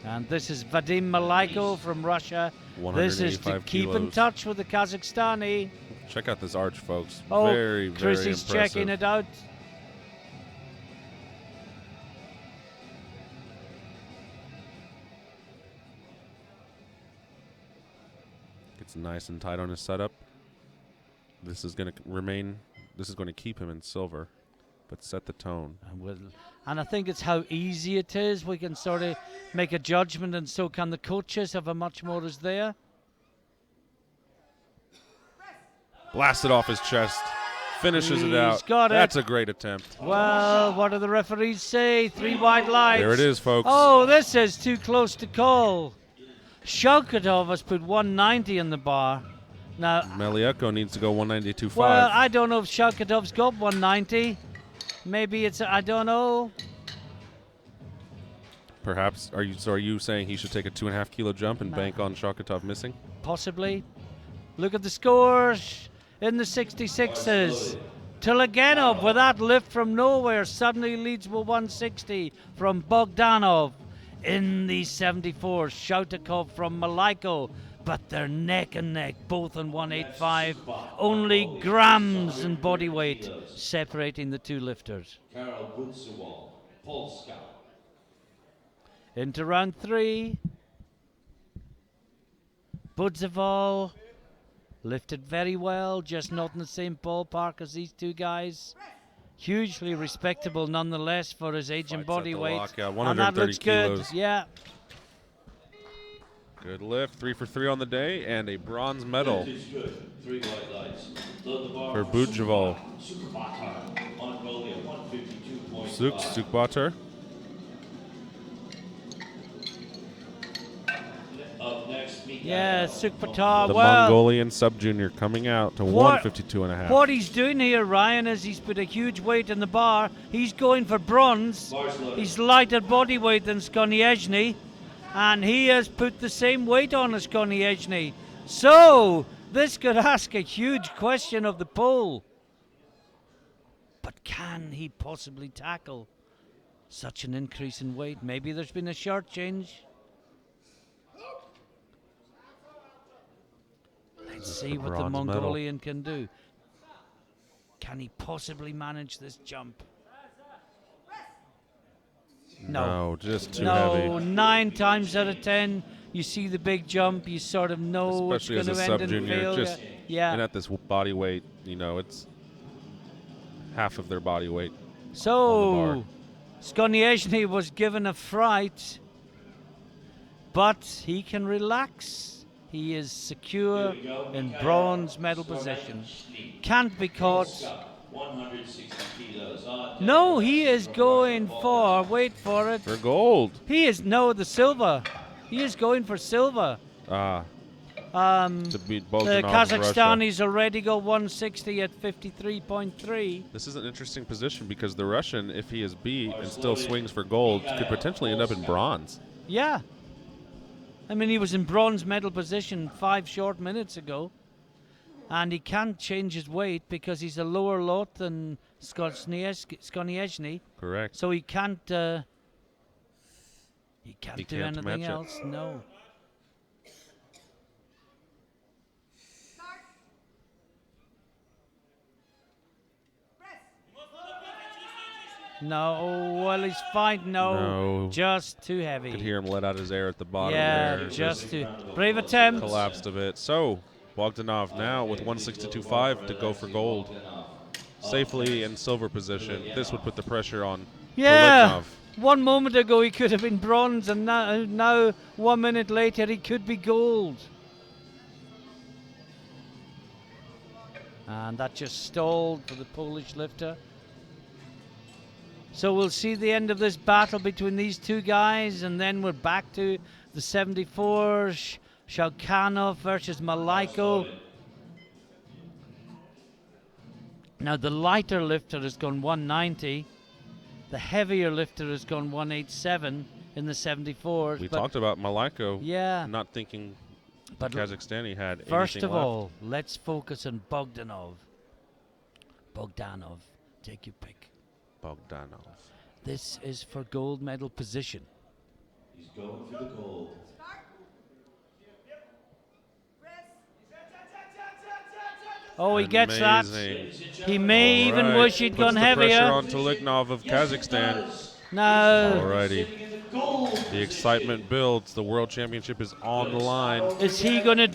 And this is Vadim Malaiko from Russia. This is to 185 keep in kilos. touch with the Kazakhstani. Check out this arch, folks. Oh, Very, very Chrissy's impressive. checking it out. Gets nice and tight on his setup. This is going to remain. This is going to keep him in silver, but set the tone. And I think it's how easy it is. We can sort of make a judgment, and so can the coaches of how much more is there. Blasted off his chest. Finishes it He's out. got it. That's a great attempt. Well, what do the referees say? 3 white lights. There it is, folks. Oh, this is too close to call. Shokotov has put 190 in the bar. Now, Melieko needs to go 192.5. well, I don't know if Shokotov's got 190. Maybe it's, I don't know. Perhaps. Are you saying he should take a 2.5 kilo jump and bank on Shokotov missing? Possibly. Look at the scores in the 66s. Teleganov with that lift from nowhere suddenly leads with 160 from Bogdanov. In the 74s, Shautakov from Malaiko, but they're neck and neck, both on 185. Only grams in body weight separating the two lifters. Karol Budziwal, Polska. Into round 3. Budziwal lifted very well, just not in the same ballpark as these two guys. Hugely respectable nonetheless for his age and Fights body at the weight. lockout, And 130 that looks kilos. good. Yeah. Good lift. 3 for 3 on the day and a bronze medal Is good. 3 white lights. Load the bar for Budziwal. Sukbatar, Mongolia, 152.5. Sukbatar. Up next, Yeah, Mikhail. Sukbatar. The Well, Mongolian sub-junior coming out to What- 152.5. what he's doing here, Ryan, is he's put a huge weight in the bar. He's going for bronze. Bars loaded. He's lighter body weight than Skonieczny, and he has put the same weight on as Skonieczny. So this could ask a huge question of the pole. But can he possibly tackle such an increase in weight? Maybe there's been a short change. Let's see what the bronze medal. Mongolian can do. Can he possibly manage this jump? No, just too No, heavy. 9 times out of 10, you see the big jump, you sort of know Especially it's as going a to end in sub-junior. failure. Just Yeah. and at this body weight, it's half of their body weight. So, on Skonieczny was given a fright but he can relax. He is secure in bronze medal position. Can't be caught. 160 kilos. No, he is going for, wait for it. For gold. He is, no, the silver. He is going for silver. To beat The Bogdanov of Russia. Kazakhstanis already go 160 at 53.3. This is an interesting position because the Russian, if he is beat and still swings for gold, could potentially end up in bronze. Yeah. I mean, he was in bronze medal position 5 short minutes ago. And he can't change his weight because he's a lower lot than Skonieczny. Correct. So he can't do He can't anything match it. else. No. No, well, he's fine. No, just too heavy. Could hear him let out his air at the bottom Yeah, there. just too. Brave attempt. Collapsed a bit. So, Bogdanov now with 162.5 to go for gold. Safely in silver position. This would put the pressure on Yeah. Tolegnov. 1 moment ago he could have been bronze, and now 1 minute later he could be gold. And that just stalled for the Polish lifter. So we'll see the end of this battle between these two guys, and then we're back to the 74s. Shaukhanov versus Malaiko. Now the lighter lifter has gone 190. The heavier lifter has gone 187 in the 74s. We but talked about Malaiko. Yeah. Not thinking But Kazakhstan he had first anything of left. all, let's focus on Bogdanov. Bogdanov, take your pick. Bogdanov. This is for gold medal position. He's going for the gold. Oh, he gets that. Amazing. He may even All right. wish he'd Puts gone the heavier. pressure on Tolegnov of Kazakhstan. No. Alrighty. The excitement builds. The World Championship is on the line. Is he going to...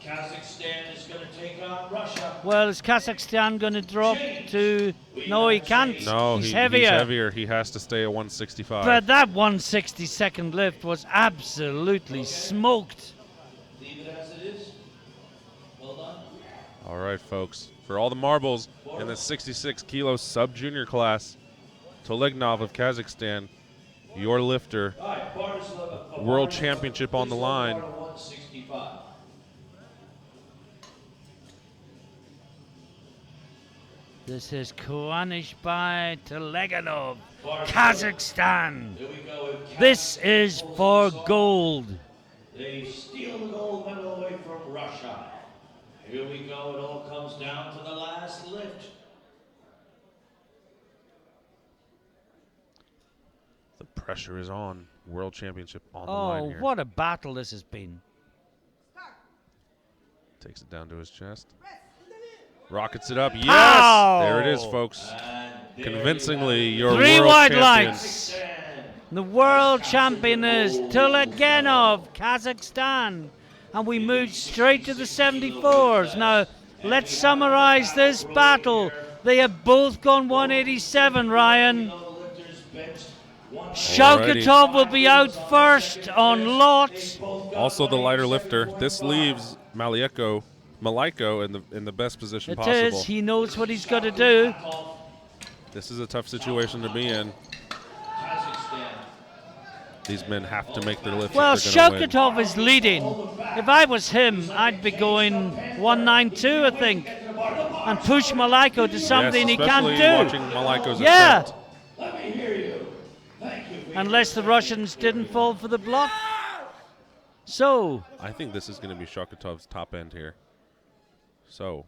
Kazakhstan is going to take on Russia. Well, is Kazakhstan going to drop to... No, he can't. No, he's he's heavier. heavier. He has to stay at 165. But that 162nd lift was absolutely smoked. Leave it as it is. Well done. All right, folks. For all the marbles in the 66 kilo sub-junior class, Tolegnov of Kazakhstan, your lifter, All right, Bartoslava, World Championship on the line. 165. This is Kouanish by Toleganov, Kazakhstan. Here we go. This is for gold. They steal the gold medal away from Russia. Here we go. It all comes down to the last lift. The pressure is on. World Championship on the line Oh, here. what a battle this has been. Takes it down to his chest. Rockets it up. Yes! Pow! There it is, folks. Convincingly, your 3 world white champion. lights. The world champion is Toleganov, Kazakhstan. And we move straight to the 74s. Now, let's summarize this battle. They have both gone 187, Ryan. Shaukatov will be out first on lots. Also the lighter lifter. This leaves Malaiko in the best position It possible. is. He knows what he's got to do. This is a tough situation to be in. These men have to make their lift. Well, if they're gonna win. Shaukatov is leading. If I was him, I'd be going 192, I think, and push Malaiko to something he can't especially do. watching Malaiko's Yeah. attempt. Let me hear you. Thank you. Unless the Russians didn't fall for the bluff. So, I think this is going to be Shaukatov's top end here. So,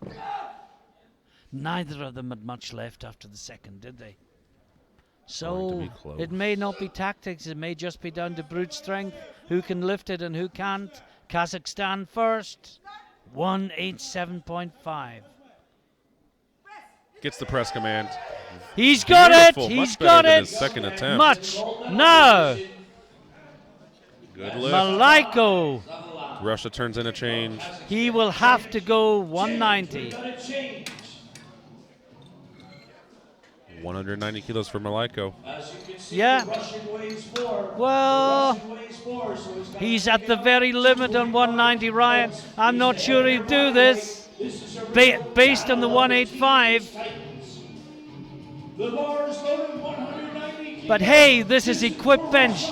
neither of them had much left after the second, did they? Going So, to be close. it may not be tactics, it may just be down to brute strength. Who can lift it and who can't? Kazakhstan first, 187.5. gets the press command. He's got Beautiful. it! Much He's better got than it! his second attempt. Much! No! Good lift. Malaiko, Russia turns in a change. he will have to go 190. 190 kilos for Malenko. As you can see, Yeah. the Russian weighs more. Well, The Russian weighs more, so he's got to he's take at the it up very to limit on 190, Ryan. I'm not sure he'll do this. This is a real Based on the battle of the 185. teenage titans. The bar is loaded 190 kilos. But hey, this is equipped bench.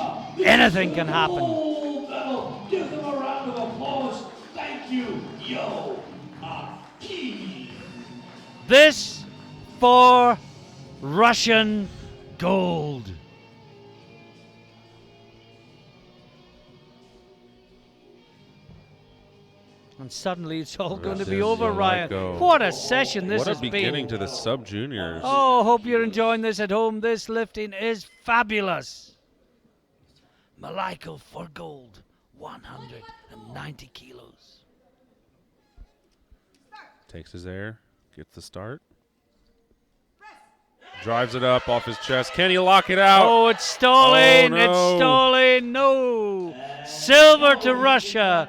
Anything can happen. Gold medal. Give them a round of applause. Thank you, Yo Aki. This for Russian gold. And suddenly it's all going to be Russia's over, Ryan. Malenko. What a session this What a has beginning been. to the sub-juniors. Oh, hope you're enjoying this at home. This lifting is fabulous. Malenko for gold, 190 kilos. Takes his air, gets the start. Drives it up off his chest. Can he lock it out? Oh, it's stalling. Oh, It's no. stalling. No. Silver to Russia.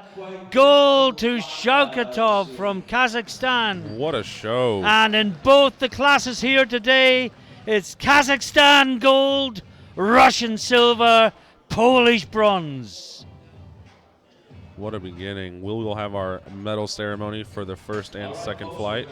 Gold to Shaukatov from Kazakhstan. What a show. And in both the classes here today, it's Kazakhstan gold, Russian silver, Polish bronze. What a beginning. We will have our medal ceremony for the first and second flight.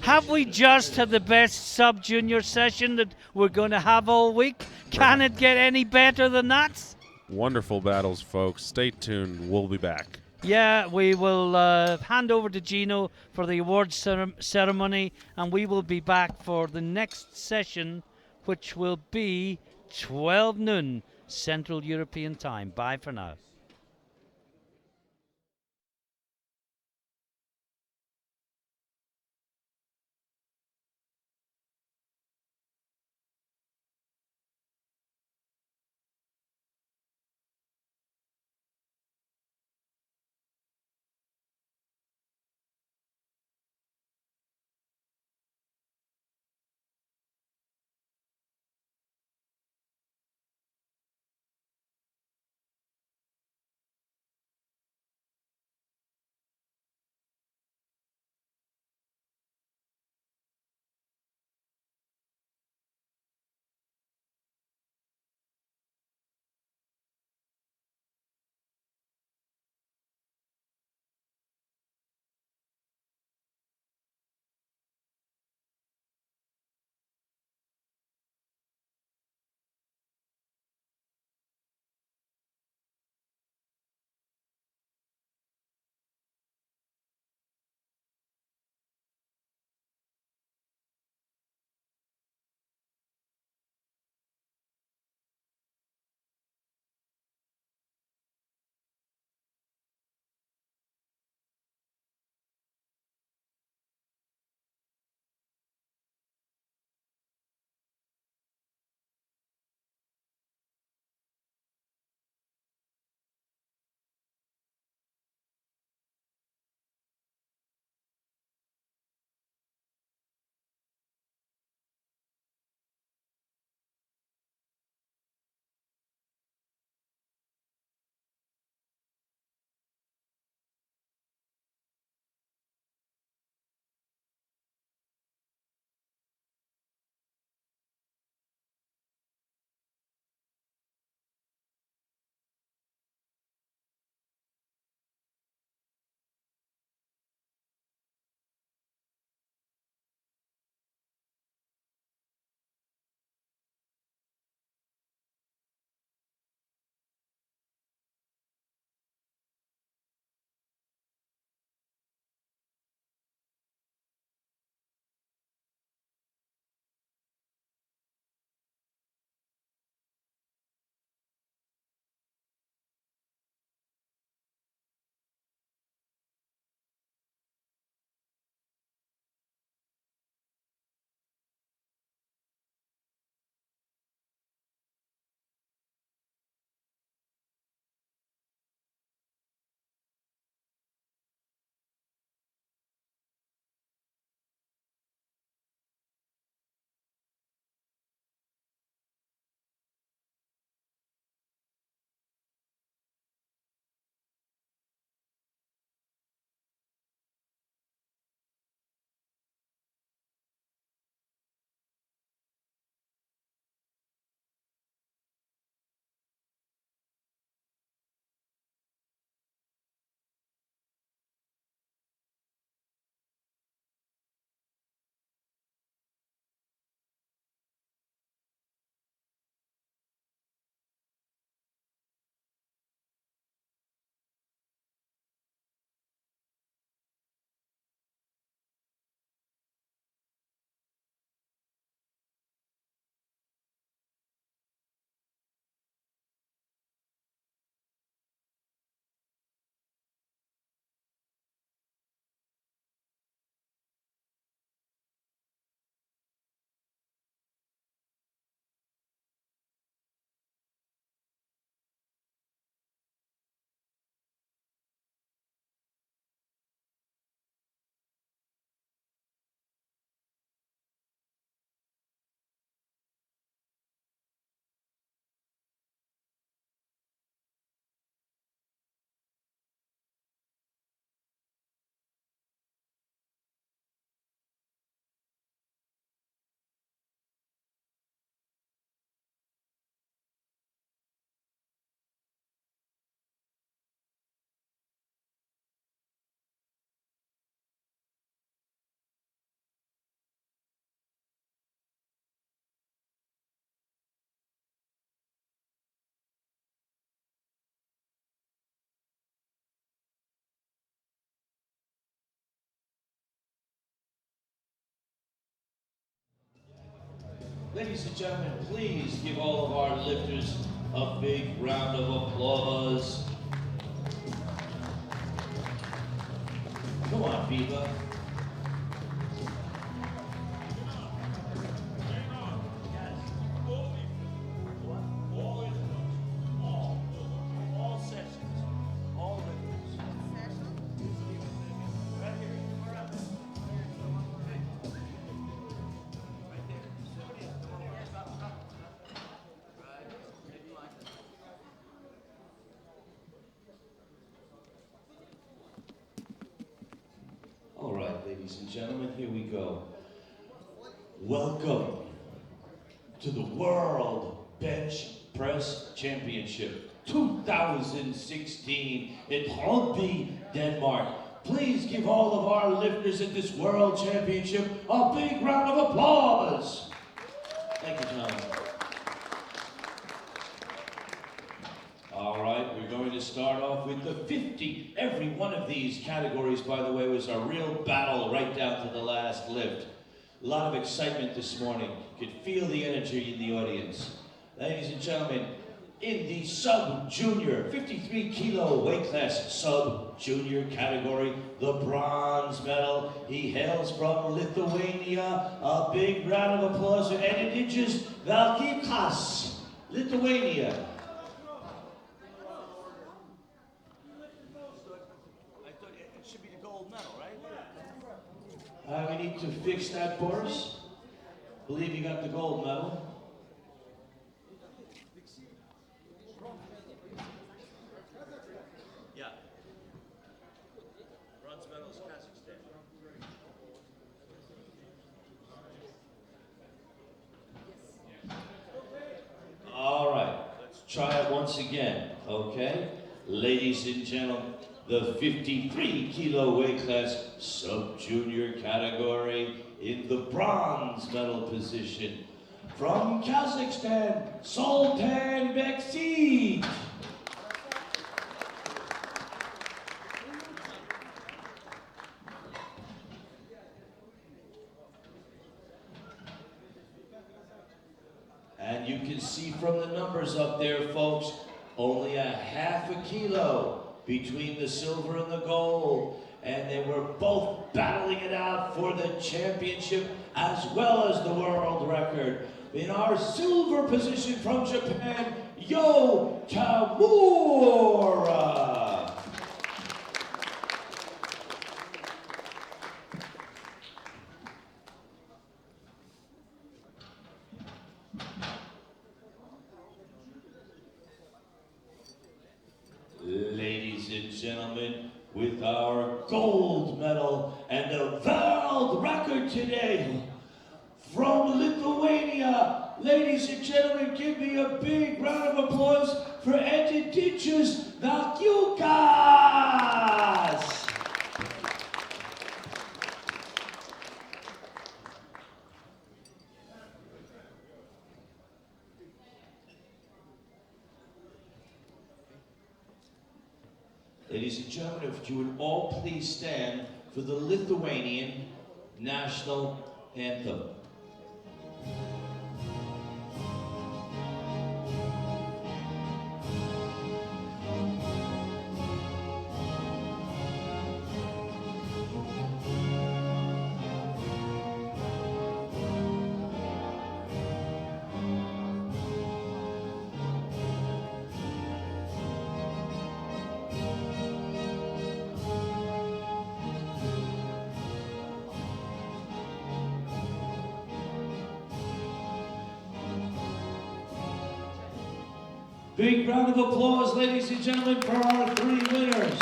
Have we just had the best sub-junior session that we're going to have all week? Can it get any better than that? Wonderful battles, folks. Stay tuned. We'll be back. Yeah, we will hand over to Gino for the awards ceremony, and we will be back for the next session, which will be 12 noon Central European Time. Bye for now. Ladies and gentlemen, please give all of our lifters a big round of applause. Come on, Viva. All sessions, all lifters. Right here. Right there. All right, ladies and gentlemen, here we go. Welcome to the World Bench Press Championship 2016 in Brøndby, Denmark. Please give all of our lifters at this World Championship a big round of applause. Thank you, Tom. All right, we're going to start off with the 50. Every one of these categories, by the way, was a real battle right down to the last lift. A lot of excitement this morning. You could feel the energy in the audience. Ladies and gentlemen, in the sub-junior 53 kilo weight class sub-junior category, the bronze medal. He hails from Lithuania. A big round of applause for Edidijus Valkykas, Lithuania. I thought it should be the gold medal, right? We need to fix that, Boris. Believe you got the gold medal. Yeah. Bronze medal is Kazakhstan. All right, let's try it once again, okay? Ladies and gentlemen, the 53 kilo weight class sub-junior category in the bronze medal position. From Kazakhstan, Sultan Bekti. And you can see from the numbers up there, folks, only a half a kilo between the silver and the gold. And they were both battling it out for the championship as well as the world record. In our silver position from Japan, Yo Tamura. Ladies and gentlemen, with our gold medal and the world record today from Lithuania. Ladies and gentlemen, give me a big round of applause for Edidijus Valkykas. Ladies and gentlemen, if you would all please stand for the Lithuanian national anthem. Big round of applause, ladies and gentlemen, for our three winners.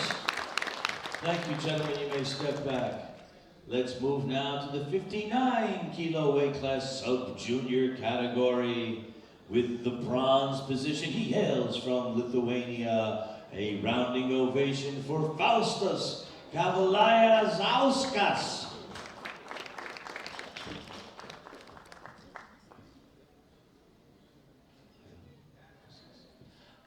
Thank you, gentlemen. You may step back. Let's move now to the 59 kilo weight class sub-junior category. With the bronze position, he hails from Lithuania. A rounding ovation for Faustas Kavaliauskas.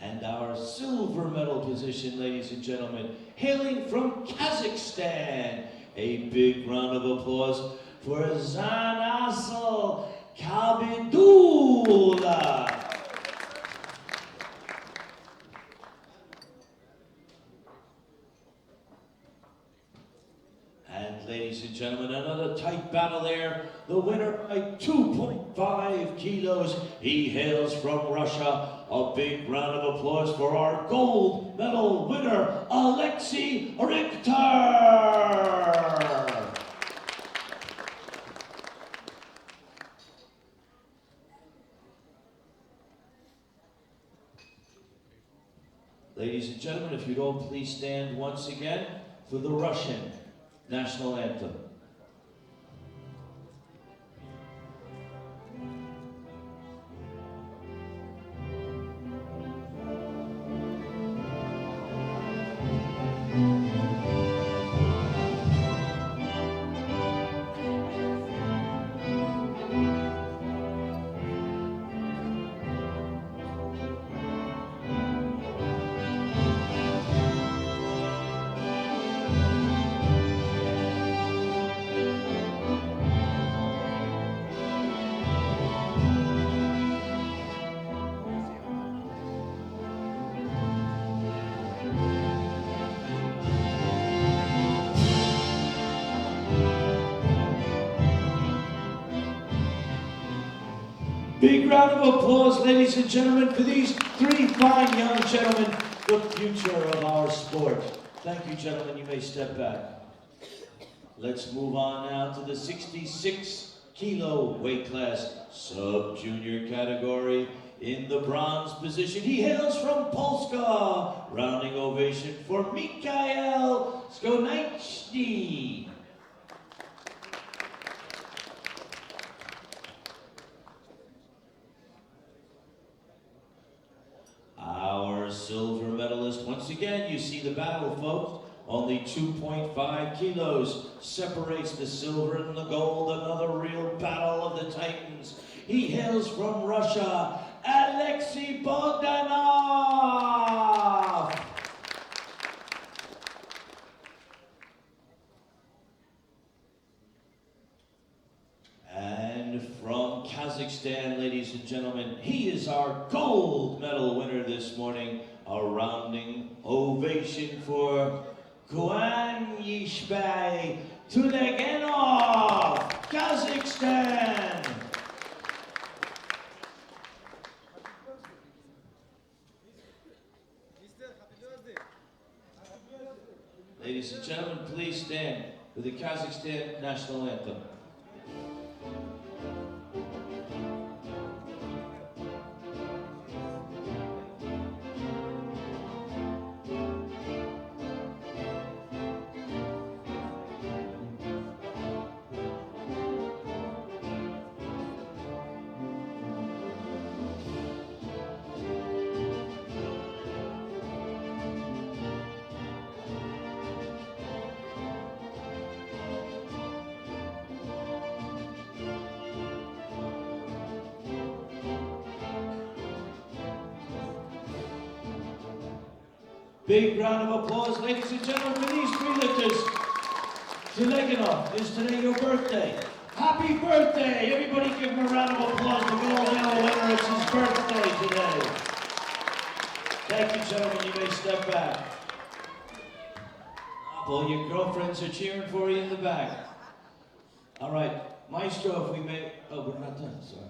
And our silver medal position, ladies and gentlemen, hailing from Kazakhstan. A big round of applause for Zanasl Kabidula. And ladies and gentlemen, another tight battle there. The winner by 2.5 kilos. He hails from Russia. A big round of applause for our gold medal winner, Alexei Richter. Ladies and gentlemen, if you'd all please stand once again for the Russian national anthem. Big round of applause, ladies and gentlemen, for these three fine young gentlemen, the future of our sport. Thank you, gentlemen. You may step back. Let's move on now to the 66 kilo weight class, sub-junior category. In the bronze position, he hails from Polska. Rounding ovation for Mikhail Skoneczny. Our silver medalist, once again, you see the battle, folks. Only 2.5 kilos separates the silver and the gold. Another real battle of the Titans. He hails from Russia, Alexei Bogdanov. And from Kazakhstan, ladies and gentlemen, he is our gold medal winner this morning. A rounding ovation for Guanyishbay Tuleganov, Kazakhstan. Ladies and gentlemen, please stand for the Kazakhstan national anthem. Big round of applause, ladies and gentlemen, for these three lifters. Tuleganov, is today your birthday? Happy birthday! Everybody give him a round of applause. The gold medal winner, it's his birthday today. Thank you, gentlemen. You may step back. Well, your girlfriends are cheering for you in the back. All right, Maestro, if we may... Oh, we're not done, sorry.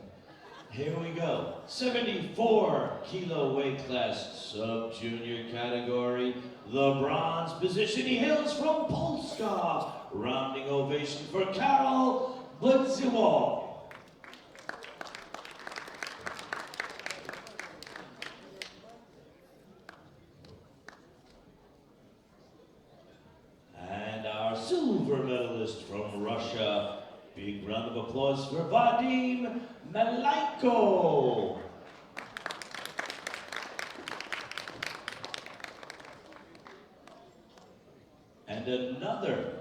Here we go. 74 kilo weight class, sub-junior category. The bronze position, he hails from Polska. Rounding ovation for Karol Budziwo. And our silver medalist from Russia. Big round of applause for Vadim Malaiko. And another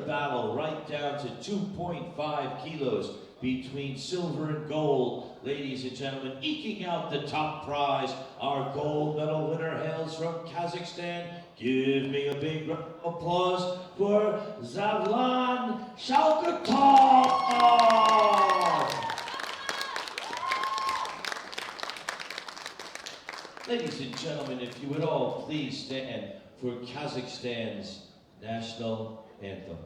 battle right down to 2.5 kilos between silver and gold. Ladies and gentlemen, eking out the top prize, our gold medal winner hails from Kazakhstan. Give me a big round of applause for Zavlan Shalkatov. gentlemen, if you would all please stand for Kazakhstan's national anthem.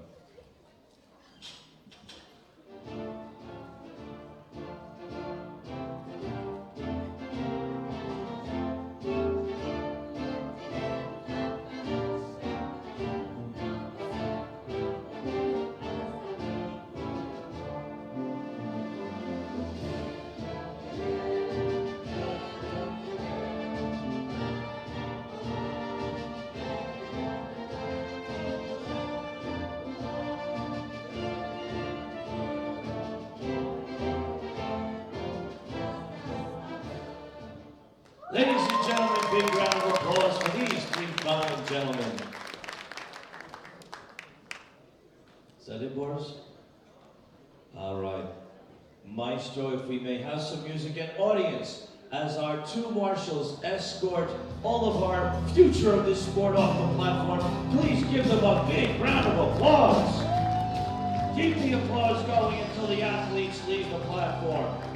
Ladies and gentlemen, big round of applause for these three fine gentlemen. Is that it, Boris? All right. Maestro, if we may have some music, and audience, as our two marshals escort all of our future of this sport off the platform, please give them a big round of applause. Keep the applause going until the athletes leave the platform.